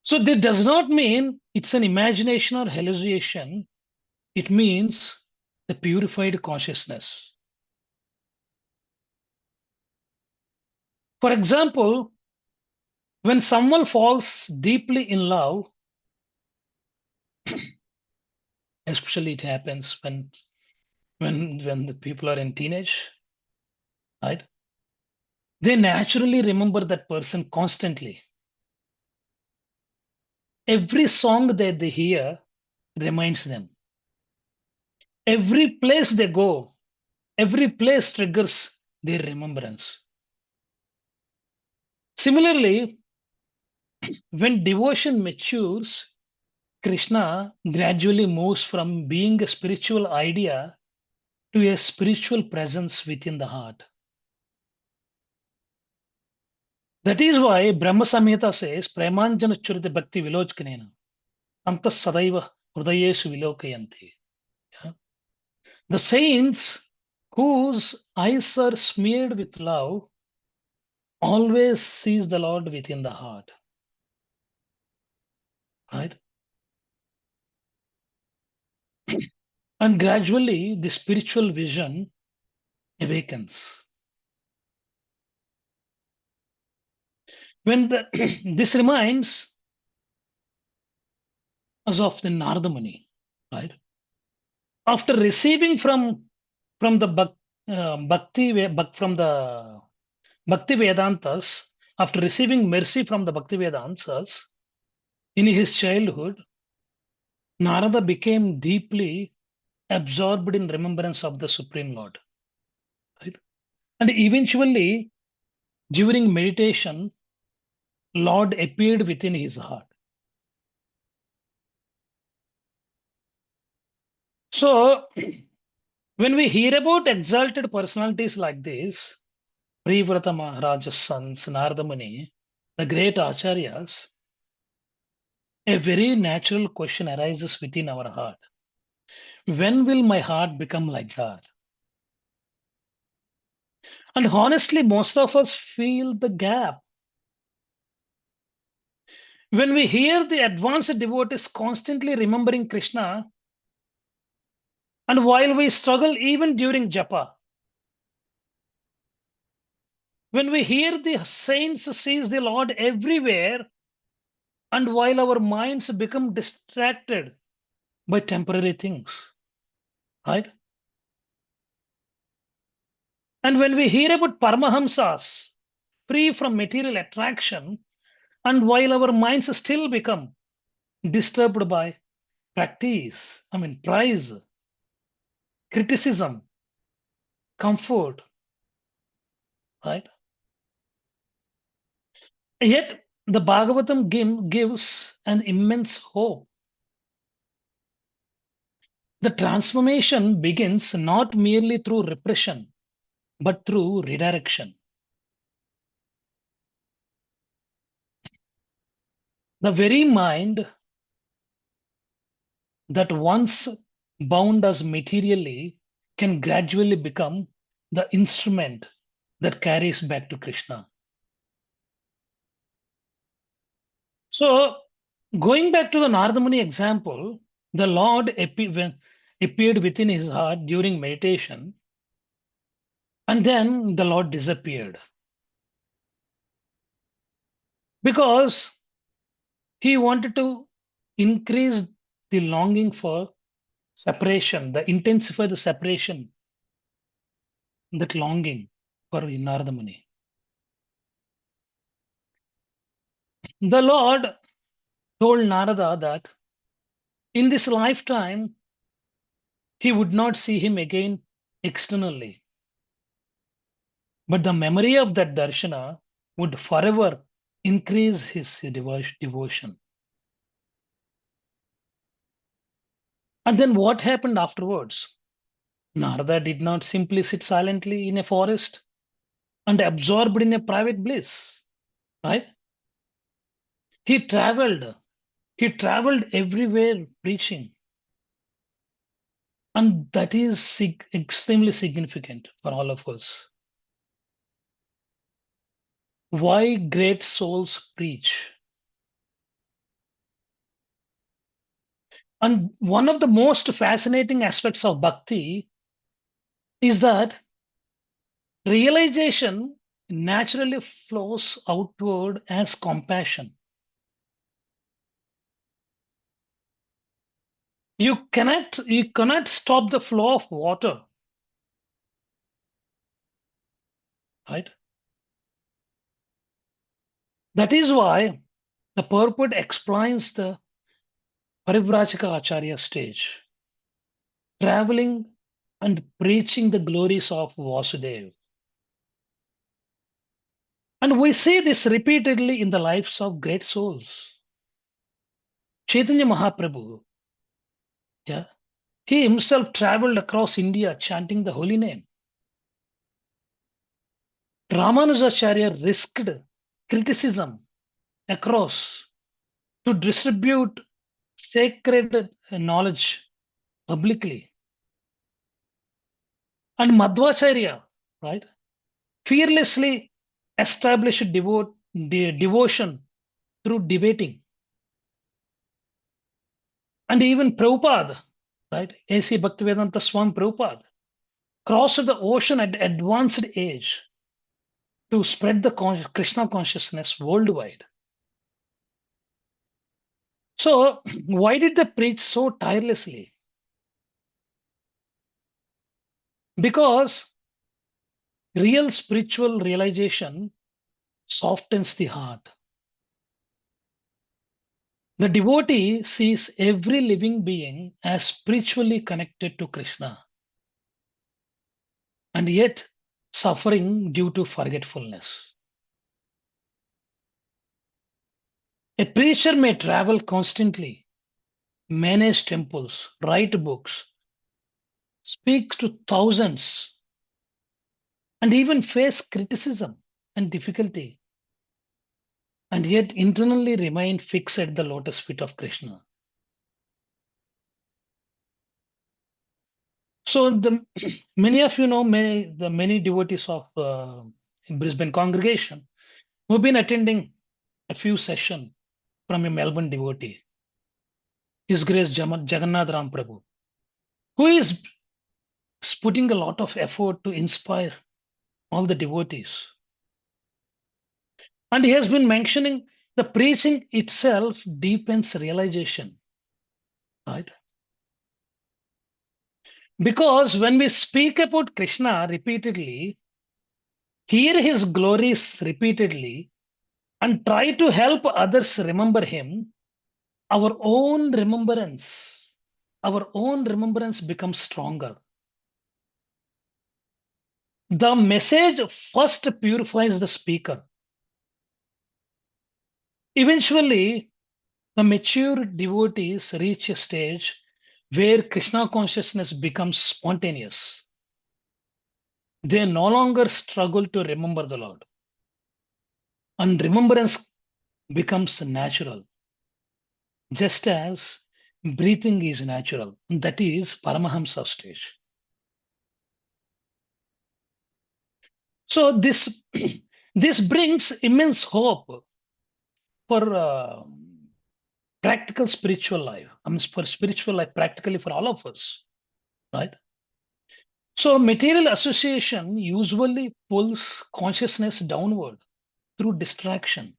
So this does not mean it's an imagination or hallucination. It means the purified consciousness. For example, when someone falls deeply in love, especially it happens when the people are in teenage, right? They naturally remember that person constantly. Every song that they hear reminds them. Every place they go, every place triggers their remembrance. Similarly, when devotion matures, Krishna gradually moves from being a spiritual idea to a spiritual presence within the heart. That is why Brahma Samhita says, Premanjana Churita Bhakti Vilojkanena, Anta Sadaiva Hrudayesu Vilokayanti. The saints whose eyes are smeared with love always sees the Lord within the heart. Right? And gradually the spiritual vision awakens. When this reminds us of the Narada Muni, right? After receiving from the from the Bhakti Vedantas, after receiving mercy from the Bhakti Vedantas, in his childhood, Narada became deeply absorbed in remembrance of the Supreme Lord. Right? And eventually, during meditation, Lord appeared within his heart. So, when we hear about exalted personalities like this, Privrata Maharaja's sons, Narada Muni, the great acharyas, a very natural question arises within our heart. When will my heart become like that? And honestly, most of us feel the gap. When we hear the advanced devotees constantly remembering Krishna, and while we struggle even during japa, when we hear the saints sees the Lord everywhere, and while our minds become distracted by temporary things, right? And when we hear about Paramahamsas, free from material attraction, and while our minds still become disturbed by praise, criticism, comfort, right? Yet the Bhagavatam gives an immense hope. The transformation begins not merely through repression, but through redirection. The very mind that once bound us materially can gradually become the instrument that carries back to Krishna. So, going back to the Narada Muni example, the Lord appeared within his heart during meditation, and then the Lord disappeared because he wanted to increase the longing for separation, the intensify the separation, that longing for Narada Muni. The Lord told Narada that in this lifetime, he would not see him again externally. But the memory of that darshana would forever increase his devotion. And then what happened afterwards? Narada did not simply sit silently in a forest and absorbed in a private bliss, right? He traveled everywhere preaching. And that is extremely significant for all of us. Why great souls preach? And one of the most fascinating aspects of bhakti is that realization naturally flows outward as compassion. You cannot stop the flow of water, right? That is why the purport explains the Parivrajaka Acharya stage, traveling and preaching the glories of Vasudeva. And we see this repeatedly in the lives of great souls. Chaitanya Mahaprabhu, yeah, he himself traveled across India chanting the holy name. Ramanujacharya risked criticism across to distribute sacred knowledge publicly. And Madhvacharya, right, fearlessly established devotion through debating. And even Prabhupada, right, A.C. Bhaktivedanta Swami Prabhupada, crossed the ocean at advanced age to spread the Krishna consciousness worldwide. So, why did they preach so tirelessly? Because real spiritual realization softens the heart. The devotee sees every living being as spiritually connected to Krishna, and yet suffering due to forgetfulness. A preacher may travel constantly, manage temples, write books, speak to thousands, and even face criticism and difficulty, and yet internally remain fixed at the lotus feet of Krishna. So many of you know the many devotees of Brisbane congregation who've been attending a few sessions from a Melbourne devotee, His Grace Jagannath Ram Prabhu, who is putting a lot of effort to inspire all the devotees. And he has been mentioning the preaching itself deepens realization, right? Because when we speak about Krishna repeatedly, hear his glories repeatedly, and try to help others remember him, our own remembrance becomes stronger. The message first purifies the speaker. Eventually, the mature devotees reach a stage where Krishna consciousness becomes spontaneous. They no longer struggle to remember the Lord. And remembrance becomes natural, just as breathing is natural. That is Paramahamsa stage. So this brings immense hope for practical spiritual life. I mean, for spiritual life, practically for all of us, right? So material association usually pulls consciousness downward through distraction.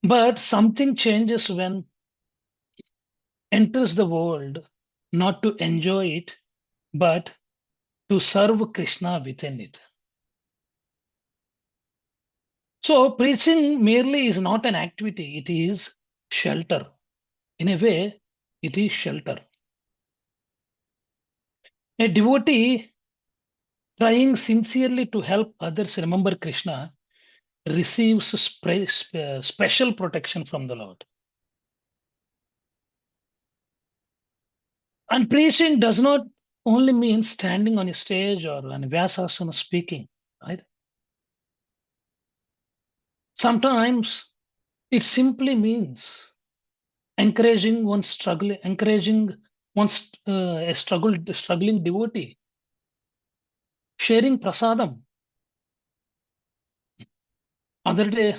But something changes when enters the world, not to enjoy it, but to serve Krishna within it. So preaching merely is not an activity, it is shelter. In a way, it is shelter. A devotee trying sincerely to help others remember Krishna receives special protection from the Lord. And preaching does not only mean standing on a stage or an Vyasasana speaking, right? Sometimes it simply means encouraging one struggling, struggling devotee, sharing prasadam. Other day,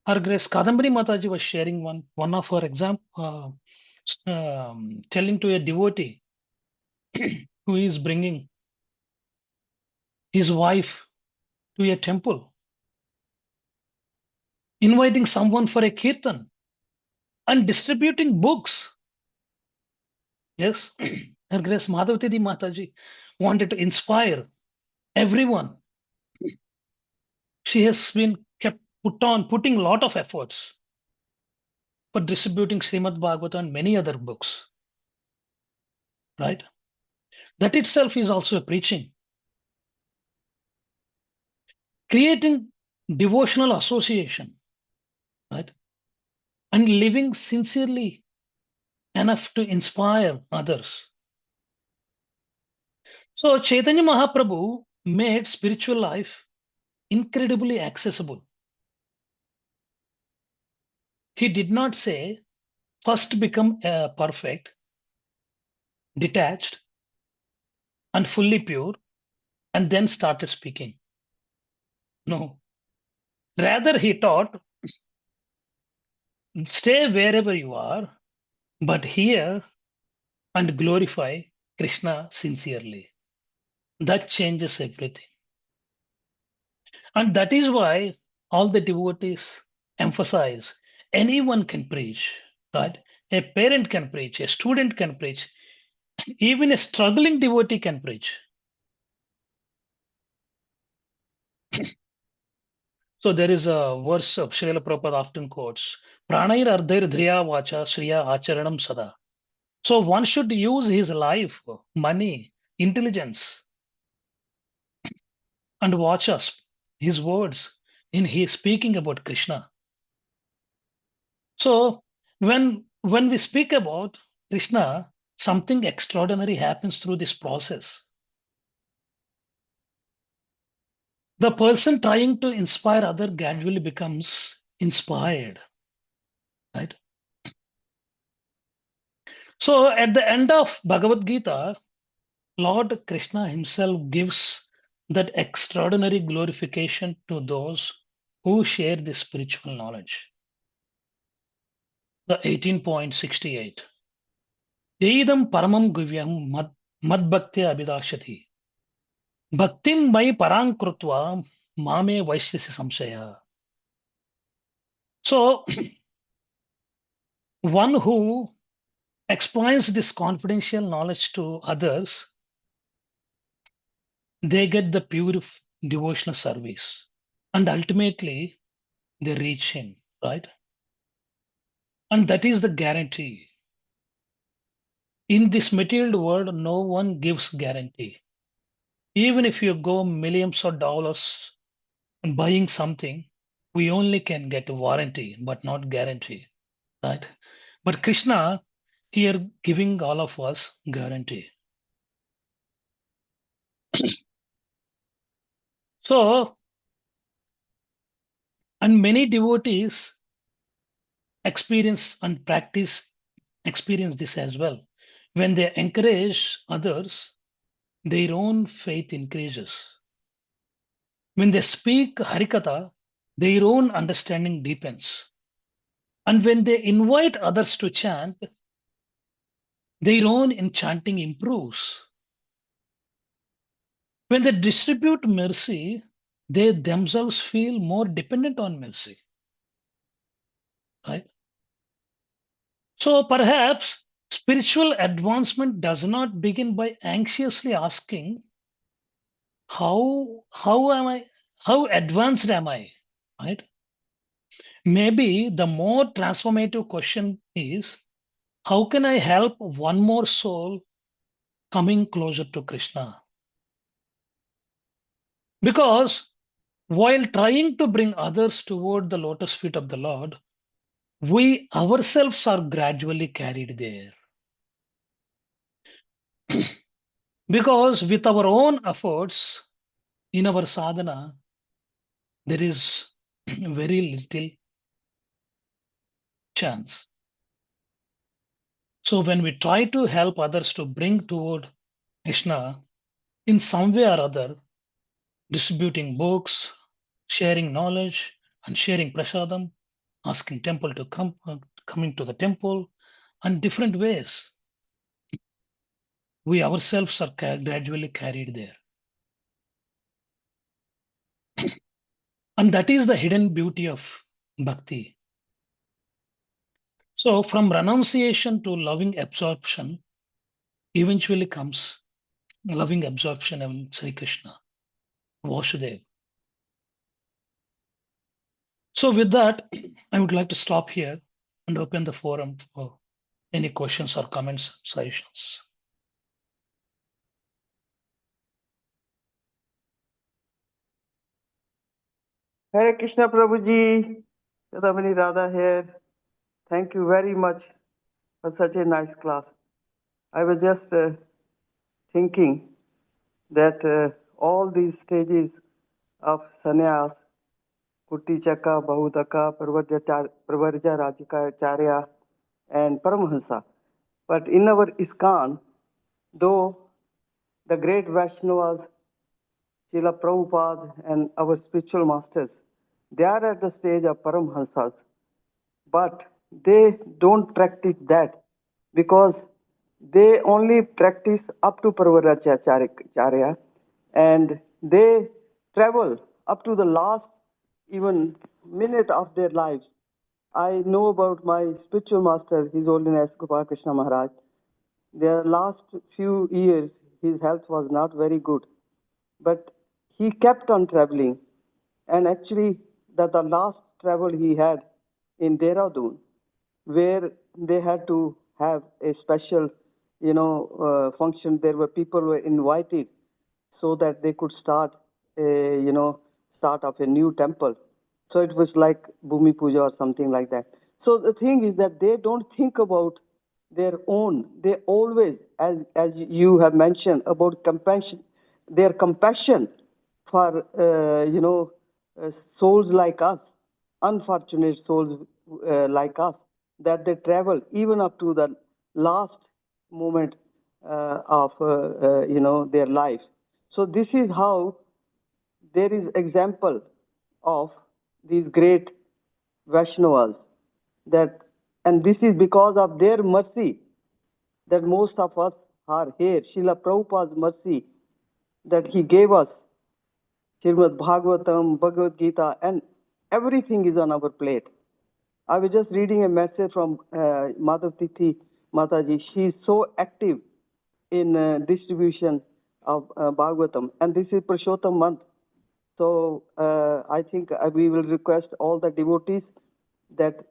Her Grace Kadambari Mataji was sharing one of her example, telling to a devotee who is bringing his wife to a temple, inviting someone for a kirtan, and distributing books. Yes, Her Grace Madhavati Mataji wanted to inspire everyone. She has been putting a lot of efforts for distributing Śrīmad-Bhāgavatam and many other books, right? That itself is also a preaching. Creating devotional association, right? And living sincerely enough to inspire others. So Chaitanya Mahaprabhu made spiritual life incredibly accessible. He did not say, first become perfect, detached, and fully pure, and then started speaking. No. Rather, he taught, stay wherever you are, but hear and glorify Krishna sincerely. That changes everything. And that is why all the devotees emphasize anyone can preach, right? A parent can preach, a student can preach, even a struggling devotee can preach. So there is a verse of Srila Prabhupada often quotes, Pranair ardhair dhriya vacha shriya acharanam sada. So one should use his life, money, intelligence, and watch us, his words, in his speaking about Krishna. So when we speak about Krishna, something extraordinary happens through this process. The person trying to inspire other gradually becomes inspired, right? So at the end of Bhagavad Gita, Lord Krishna himself gives that extraordinary glorification to those who share this spiritual knowledge. The 18.68. Edam paramam guvyam madbhaktya abhidashati. Bhaktim mai parang krutva mame vaishyasi samshaya. So, one who explains this confidential knowledge to others, they get the pure devotional service. And ultimately, they reach him, right? And that is the guarantee. In this material world, no one gives guarantee. Even if you go millions of dollars buying something, we only can get a warranty, but not guarantee, right? But Krishna here giving all of us guarantee. So, and many devotees experience this as well. When they encourage others, their own faith increases. When they speak Harikatha, their own understanding deepens. And when they invite others to chant, their own enchanting improves. When they distribute mercy, they themselves feel more dependent on mercy. Right? So perhaps spiritual advancement does not begin by anxiously asking, how advanced am I? Right? Maybe the more transformative question is, how can I help one more soul coming closer to Krishna? Because while trying to bring others toward the lotus feet of the Lord, we ourselves are gradually carried there. Because with our own efforts in our sadhana, there is very little chance. So when we try to help others to bring toward Krishna in some way or other, distributing books, sharing knowledge, and sharing prasadam, asking temple to coming to the temple, and different ways, we ourselves are gradually carried there. And that is the hidden beauty of bhakti. So from renunciation to loving absorption, eventually comes loving absorption in Sri Krishna, Vasudeva. So with that, I would like to stop here and open the forum for any questions or comments, suggestions. Hare Krishna Prabhuji, Radhamani Radha here. Thank you very much for such a nice class. I was just thinking that all these stages of sannyas, Kutti-chaka, Bahutaka, Pravarja, Rajika, Acharya, and Paramahansa. But in our ISKCON, though the great Vaishnavas, Srila Prabhupada and our spiritual masters, they are at the stage of Paramahansas, but they don't practice that because they only practice up to Pravaracharya and they travel up to the last even minute of their lives. I know about my spiritual master, His Holiness Gopal Krishna Maharaj. Their last few years, his health was not very good, but he kept on traveling. And actually, the last travel he had in Dehradun, where they had to have a special, function. There were people were invited so that they could start of a new temple. So it was like Bhumi Puja or something like that. So the thing is that they don't think about their own. They always, as you have mentioned about compassion, their compassion for souls like us, unfortunate souls like us, that they travel even up to the last moment of their life. So this is how there is example of these great Vaishnavas and this is because of their mercy that most of us are here. Srila Prabhupada's mercy that he gave us, Śrīmad-Bhāgavatam, Bhagavad Gita, and everything is on our plate. I was just reading a message from Madhav Tithi Mataji. She is so active in distribution of Bhagavatam, and this is Purushottam month. So I think we will request all the devotees that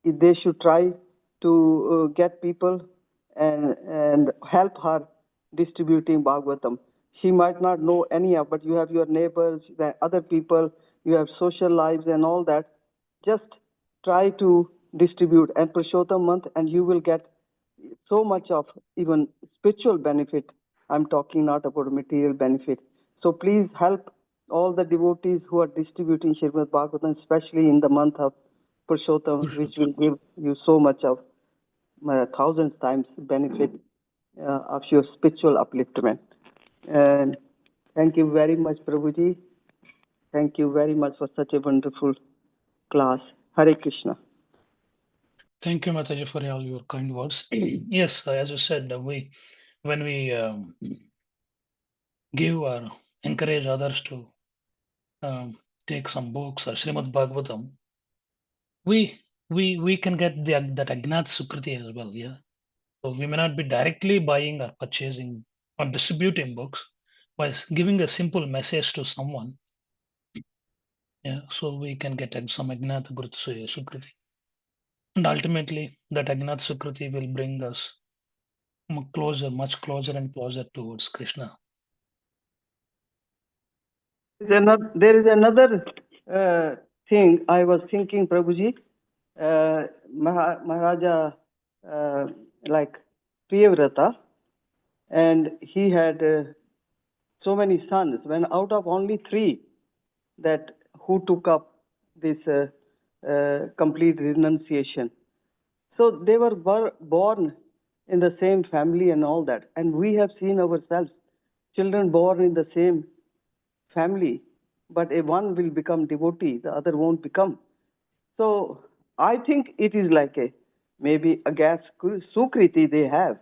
they should try to get people and help her distributing Bhagavatam. She might not know any of, but you have your neighbors, the other people, you have social lives and all that. Just try to distribute and Purushottam month, and you will get so much of even spiritual benefit. I'm talking not about material benefit. So please help all the devotees who are distributing Śrīmad-Bhāgavatam, especially in the month of Purushottam, which will give you so much of 1,000 times benefit of your spiritual upliftment. And thank you very much, Prabhuji. Thank you very much for such a wonderful class. Hare Krishna. Thank you, Mataji, for all your kind words. Yes, as you said, when we give or encourage others to take some books or Śrīmad-Bhāgavatam, we can get that Agnat Sukriti as well. Yeah. So we may not be directly buying or purchasing or distributing books, but giving a simple message to someone. Yeah. So we can get some Agnat Sukriti. And ultimately, that Agnat Sukriti will bring us closer, much closer and closer towards Krishna. There is another thing I was thinking, Prabhuji. Maharaja, like Priyavrata, and he had so many sons. When out of only 3 that who took up this complete renunciation, so they were born in the same family and all that. And we have seen ourselves children born in the same family, but one will become devotee, the other won't become. So I think it is like maybe a gas sukriti they have,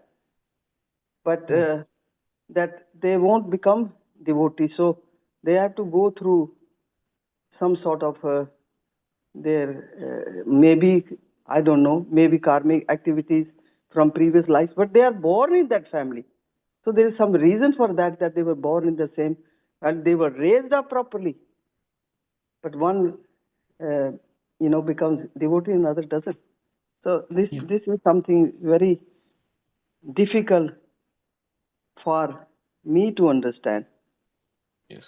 but that they won't become devotee. So they have to go through some sort of their maybe, I don't know, maybe karmic activities from previous lives, but they are born in that family. So there is some reason for that they were born in the same, and they were raised up properly. But one, becomes devotee and other doesn't. So this is something very difficult for me to understand. Yes.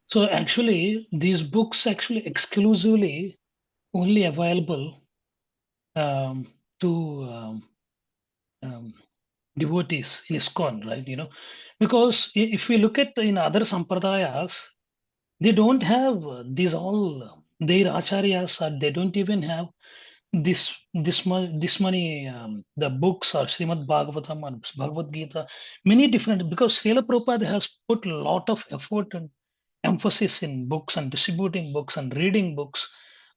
So actually, these books actually exclusively only available to devotees in ISKCON, right? Because if we look at in other sampradayas, they don't have these all their acharyas, or they don't even have this many the books or Śrīmad-Bhāgavatam or Bhagavad Gita, many different, because Srila Prabhupada has put a lot of effort and emphasis in books and distributing books and reading books,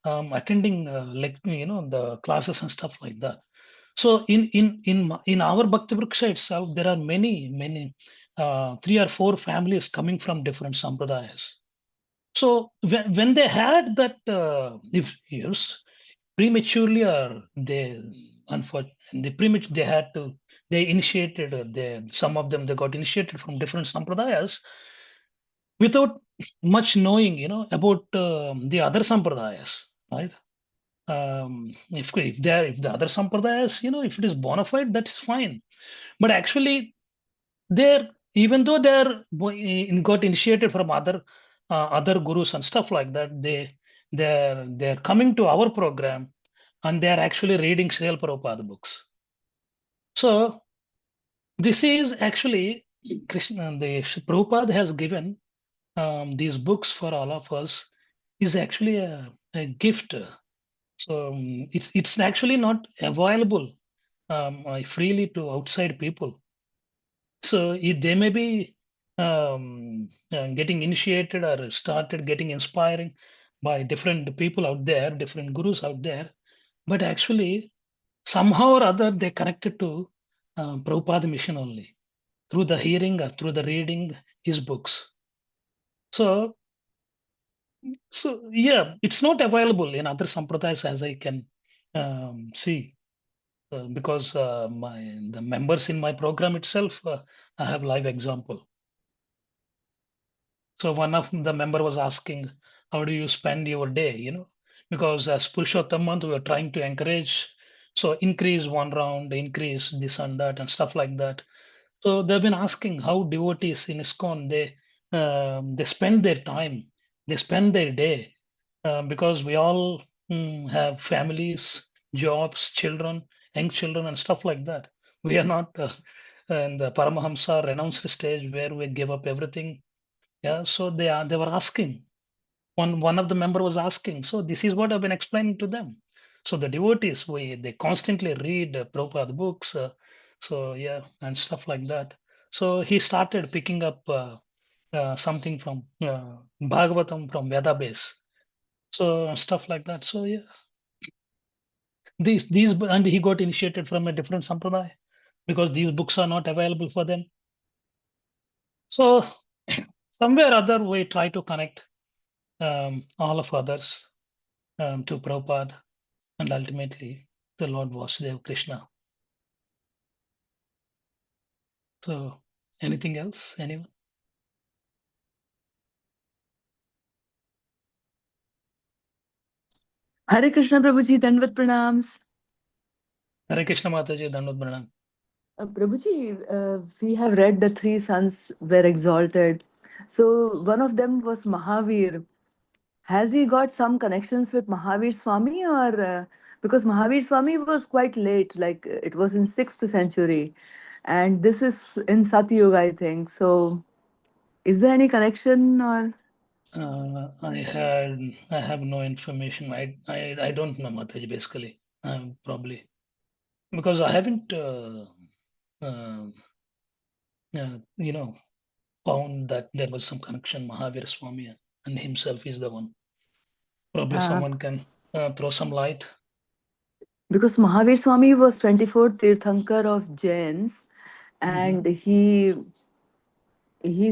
attending the classes and stuff like that. So in our Bhakti Vriksha itself, there are many 3 or 4 families coming from different sampradayas. So when they had that years prematurely, or they unfortunately they initiated, some of them they got initiated from different sampradayas without much knowing about the other sampradayas, right? If the other sampradayas, if it is bona fide, that's fine. But actually, even though they're got initiated from other gurus and stuff like that, they're coming to our program and they're actually reading Srila Prabhupada books. So this is actually Krishna, the Prabhupada has given these books for all of us, is actually a gift. So it's actually not available freely to outside people. So they may be getting initiated or started getting inspiring by different people out there, different gurus out there, but actually somehow or other they connected to Prabhupada mission only through the hearing or through the reading his books. So yeah, it's not available in other sampradayas as I can see. Because the members in my program itself, I have live example. So one of the member was asking, how do you spend your day? Because as Purushottam month, we are trying to encourage, so increase one round, increase this and that and stuff like that. So they've been asking how devotees in ISKCON, they spend their time, they spend their day, because we all have families, jobs, children, young children, and stuff like that. We are not in the Paramahamsa renounced stage where we give up everything. Yeah, so they were asking. One of the member was asking. So this is what I've been explaining to them. So the devotees, they constantly read Prabhupada books. So yeah, and stuff like that. So he started picking up something from Bhagavatam from Veda base. So stuff like that. So yeah, these and he got initiated from a different sampradaya because these books are not available for them. So somewhere or other we try to connect all of others to Prabhupada and ultimately the Lord Vasudeva Krishna. So anything else? Anyone? Hare Krishna Prabhuji, Dandavat Pranams. Hare Krishna Mataji, Dandavad Pranam. Prabhuji, we have read the three sons were exalted. So one of them was Mahavir. Has he got some connections with Mahavir Swami or because Mahavir Swami was quite late, like it was in 6th century, and this is in Satyuga, I think. So is there any connection or? I have no information. I don't know Mataji basically. Probably because I haven't found that there was some connection. Mahavir Swami and himself is the one. Probably someone can throw some light. Because Mahavir Swami was 24th Tirthankar of Jains, and he's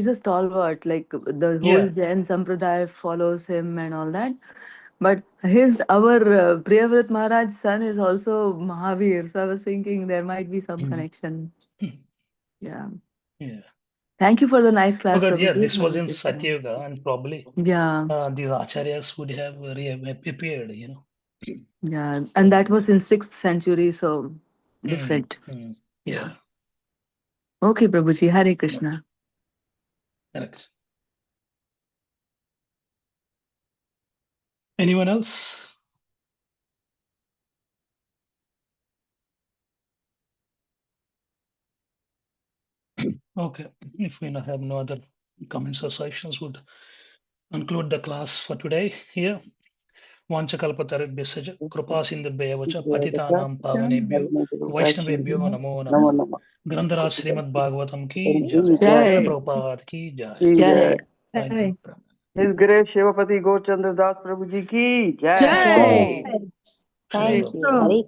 a stalwart, like the whole Yeah. Jain Sampradaya follows him and all that. But our Priyavrat Maharaj's son is also Mahavir, so I was thinking there might be some connection. Yeah. Yeah. Thank you for the nice class, Because yeah, Prabhuji. this was in Satyuga, and probably Yeah. these acharyas would have appeared, Yeah, and that was in 6th century, so different. Yeah. Okay, Prabhuji, Hare Krishna. Correct. Anyone else? Okay, if we have no other comments or suggestions, would conclude the class for today here. Vanchakalpatarubhyasaja kripa sindhubhyevacha patitanam pavanebhyo vaishnavebhyo namo namo. Grandhara Śrīmad-Bhāgavatam ki jai. Jai. Srila Prabhupada ki jai. Jai. Jai. His Grace Sivapati Gauracandra Das Prabhu Ji ki Jai. Jai. Thank you. Hare